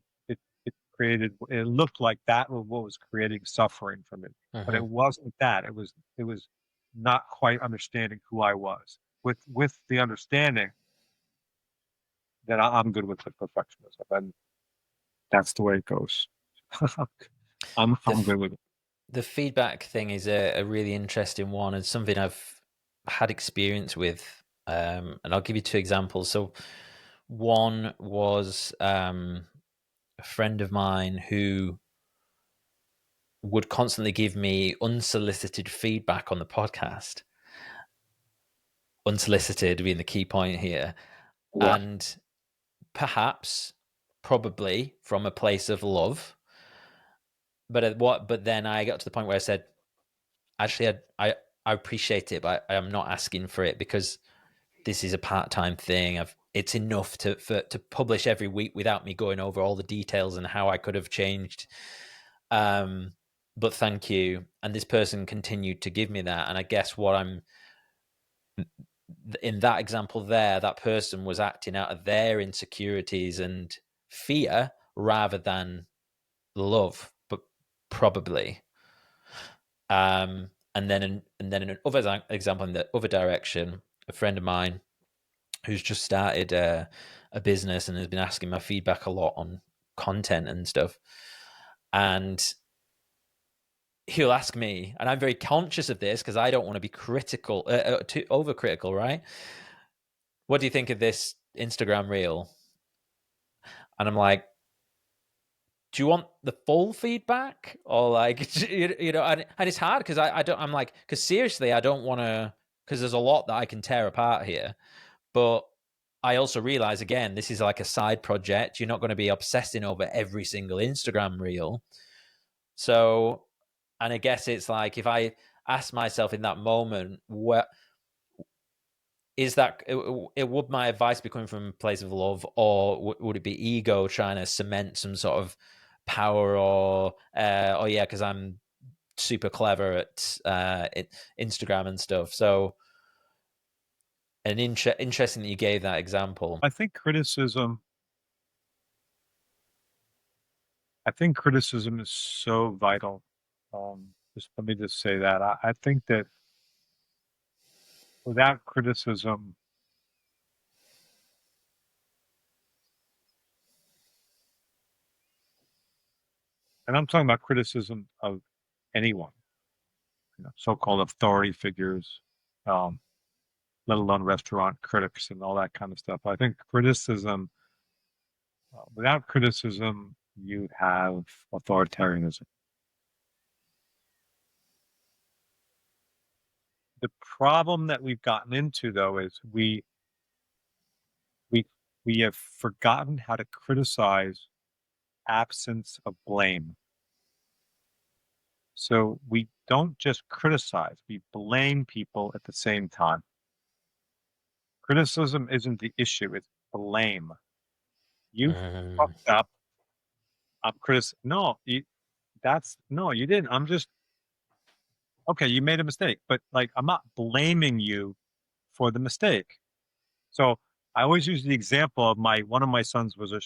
created. It looked like that was what was creating suffering for me, but it Hmm. wasn't that. It was not quite understanding who I was. With the understanding that I'm good with the perfectionism, and that's the way it goes. The I'm f- good with it. the feedback thing is a really interesting one and something I've had experience with. And I'll give you two examples. So one was a friend of mine who would constantly give me unsolicited feedback on the podcast. Unsolicited being the key point here. Yeah. And perhaps, probably from a place of love. But then I got to the point where I said, actually, I appreciate it, but I am not asking for it because this is a part-time thing. It's enough to publish every week without me going over all the details and how I could have changed. Um, but thank you. And this person continued to give me that. And I guess what I'm in that example there, that person was acting out of their insecurities and fear rather than love, but probably. And then in another example, in the other direction, a friend of mine who's just started a business and has been asking my feedback a lot on content and stuff. And he'll ask me, and I'm very conscious of this because I don't want to be critical, too overcritical, right? What do you think of this Instagram reel? And I'm like, do you want the full feedback or like and it's hard because I don't I'm like because seriously I don't want to because there's a lot that I can tear apart here, but I also realize again this is like a side project. You're not going to be obsessing over every single Instagram reel. So, and I guess it's like if I ask myself in that moment, what is that? It would my advice be coming from a place of love, or would it be ego trying to cement some sort of power, or oh yeah, because I'm super clever at Instagram and stuff. So, interesting that you gave that example. I think criticism I think criticism is so vital. Just let me just say that. I think that without criticism, and I'm talking about criticism of anyone, so-called authority figures, um, let alone restaurant critics and all that kind of stuff. I think criticism, without criticism, you have authoritarianism. The problem that we've gotten into, though, is we we have forgotten how to criticize absence of blame. So we don't just criticize, we blame people at the same time. Criticism isn't the issue, it's blame. You Mm, fucked up. I'm No, no, you didn't. I'm just okay. You made a mistake, but like I'm not blaming you for the mistake. So I always use the example of one of my sons was a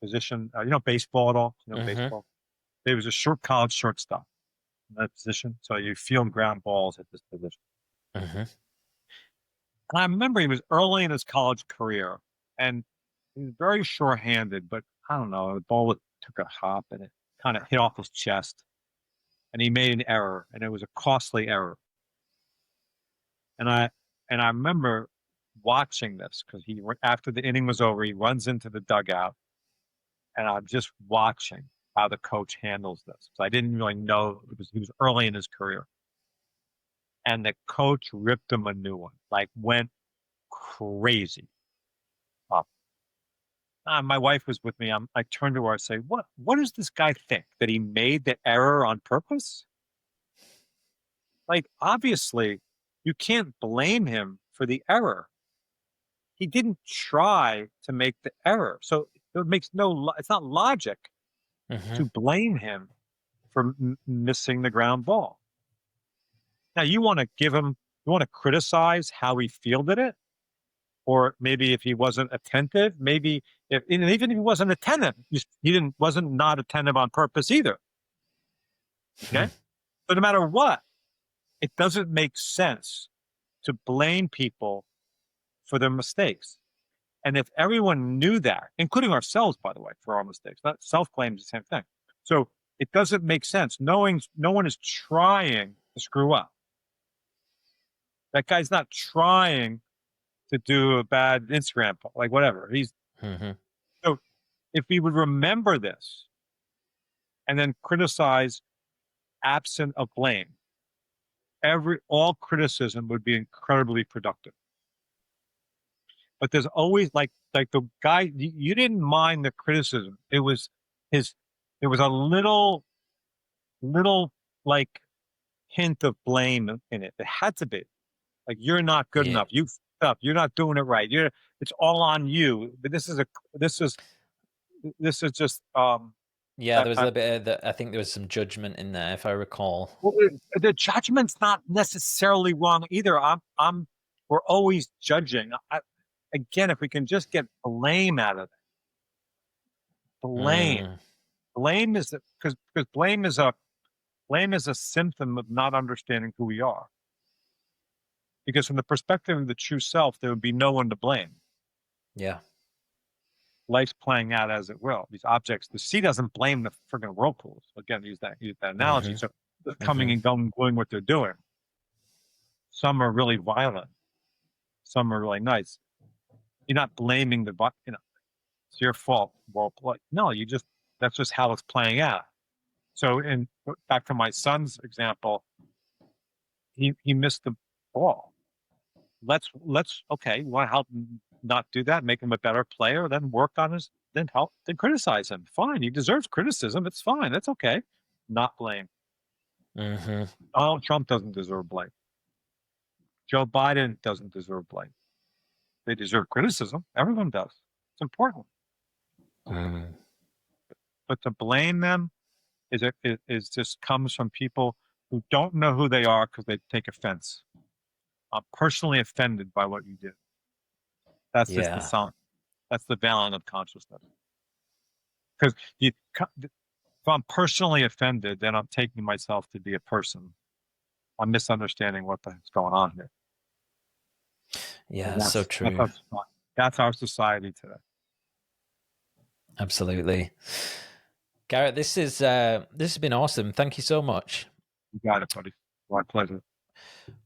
position. Baseball at all? mm-hmm, Baseball. He was a short college shortstop in that position. So you field ground balls at this position. mm-hmm. And I remember he was early in his college career, and he was very sure-handed. But I don't know, the ball took a hop and it kind of hit off his chest, and he made an error, and it was a costly error. And I remember watching this because after the inning was over, he runs into the dugout, and I'm just watching how the coach handles this. So I didn't really know he was early in his career, and the coach ripped him a new one, like went crazy. My wife was with me. I turned to her. I say, What does this guy think that he made the error on purpose? Like, obviously, you can't blame him for the error. He didn't try to make the error, so it makes it's not logic Mm-hmm. to blame him for missing the ground ball. Now, you want to you want to criticize how he fielded it, or maybe if he wasn't attentive, maybe and even if he wasn't attentive, he wasn't not attentive on purpose either. Okay, so no matter what, it doesn't make sense to blame people for their mistakes. And if everyone knew that, including ourselves, by the way, for our mistakes, not self-blame is the same thing. So it doesn't make sense. Knowing no one is trying to screw up. That guy's not trying to do a bad Instagram, like whatever. Mm-hmm. So if we would remember this and then criticize absent of blame, all criticism would be incredibly productive. But there's always like the guy you didn't mind the criticism. It was his there was a little like hint of blame in it. It had to be. Like you're not good Yeah. enough. You fucked up. You're not doing it right. It's all on you. But this is this is just Yeah, I, there was I, a bit of I think there was some judgment in there, if I recall. well, the judgment's not necessarily wrong either. We're always judging. Again, if we can just get blame out of it, blame. Mm, Blame is because blame is a symptom of not understanding who we are. Because from the perspective of the true self, there would be no one to blame. yeah. Life's playing out as it will. These objects, the sea doesn't blame the friggin' whirlpools. Again, use that analogy. Mm-hmm. So they're coming Mm-hmm. and going, doing what they're doing. Some are really violent. Some are really nice. You're not blaming it's your fault. No, that's just how it's playing out. So, back to my son's example, he missed the ball. Let's okay. You want to help him not do that, make him a better player, then work on then criticize him. Fine, he deserves criticism. It's fine. That's okay. Not blame. Mm-hmm. Donald Trump doesn't deserve blame. Joe Biden doesn't deserve blame. They deserve criticism. Everyone does. It's important. Mm. But to blame them is just comes from people who don't know who they are because they take offense. I'm personally offended by what you did. That's just the Yeah. sound. That's the valley of consciousness. because if I'm personally offended, then I'm taking myself to be a person. I'm misunderstanding what the heck's going on here. And Yeah, so true. that's our society today. Absolutely. Garrett, this has been awesome. Thank you so much. You got it, buddy. My pleasure.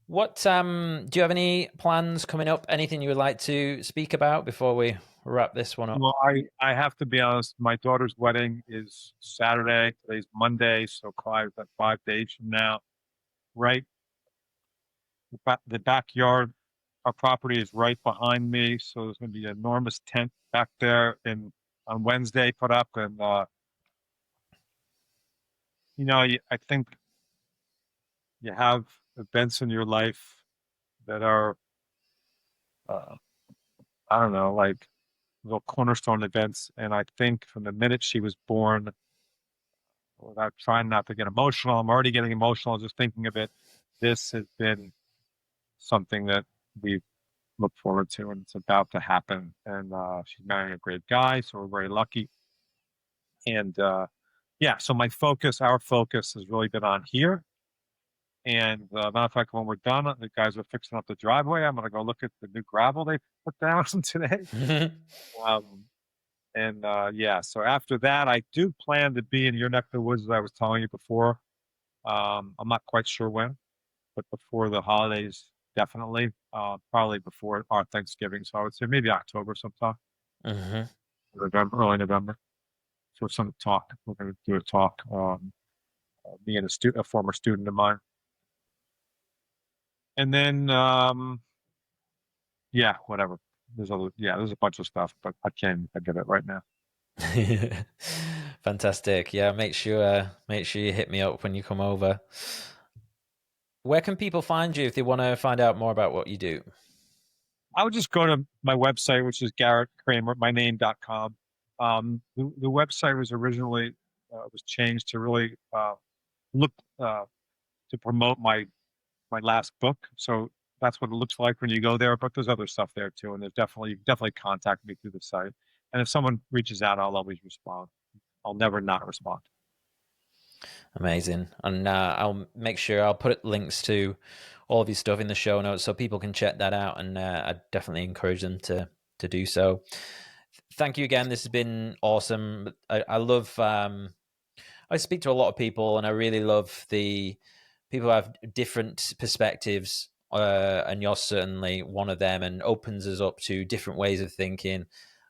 What do you have any plans coming up? Anything you would like to speak about before we wrap this one up? Well, I have to be honest. My daughter's wedding is Saturday. Today's Monday, so 5 days from now. Right, the backyard, our property is right behind me, so there's going to be an enormous tent back there, and on Wednesday put up, and I think you have events in your life that are, uh, I don't know, like little cornerstone events. And I think from the minute she was born, without trying not to get emotional, I'm already getting emotional just thinking of it. This has been something that we look forward to, and it's about to happen. And she's marrying a great guy, so we're very lucky. And yeah, so our focus has really been on here. And matter of fact, when we're done, the guys are fixing up the driveway. I'm going to go look at the new gravel they put down today. Um, and yeah, so after that, I do plan to be in your neck of the woods, as I was telling you before. I'm not quite sure when, but before the holidays, definitely. Probably before our Thanksgiving. So I would say maybe October sometime, November, early November. So some talk. We're going to do a talk. Me and a former student of mine. And then, yeah, whatever. There's a bunch of stuff, but I can't think of it right now. Fantastic. Yeah, make sure you hit me up when you come over. Where can people find you if they want to find out more about what you do? I would just go to my website, which is Garret Kramer, myname.com. The website was originally was changed to really look to promote my last book. So that's what it looks like when you go there. But there's other stuff there too, and there's definitely contact me through the site. And if someone reaches out, I'll always respond. I'll never not respond. Amazing. And I'll make sure I'll put links to all of your stuff in the show notes so people can check that out. And I definitely encourage them to do so. Thank you again. This has been awesome. I love, I speak to a lot of people, and I really love the people who have different perspectives. And you're certainly one of them, and opens us up to different ways of thinking.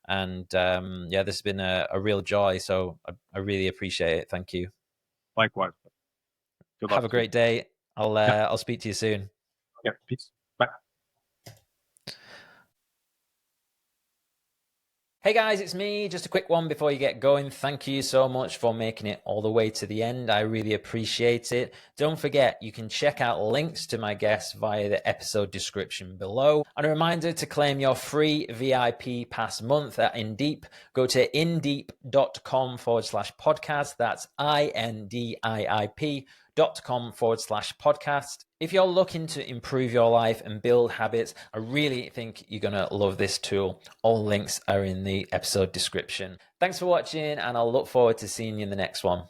And yeah, this has been a real joy. So I really appreciate it. Thank you. Likewise. Good luck. Have a great day. I'll speak to you soon. Yeah, peace. Bye. Hey guys, it's me. Just a quick one before you get going. Thank you so much for making it all the way to the end. I really appreciate it. Don't forget, you can check out links to my guests via the episode description below. And a reminder to claim your free VIP pass month at InDeep. Go to indeep.com/podcast. That's INDIIP.com/podcast. If you're looking to improve your life and build habits, I really think you're going to love this tool. All links are in the episode description. Thanks for watching, and I'll look forward to seeing you in the next one.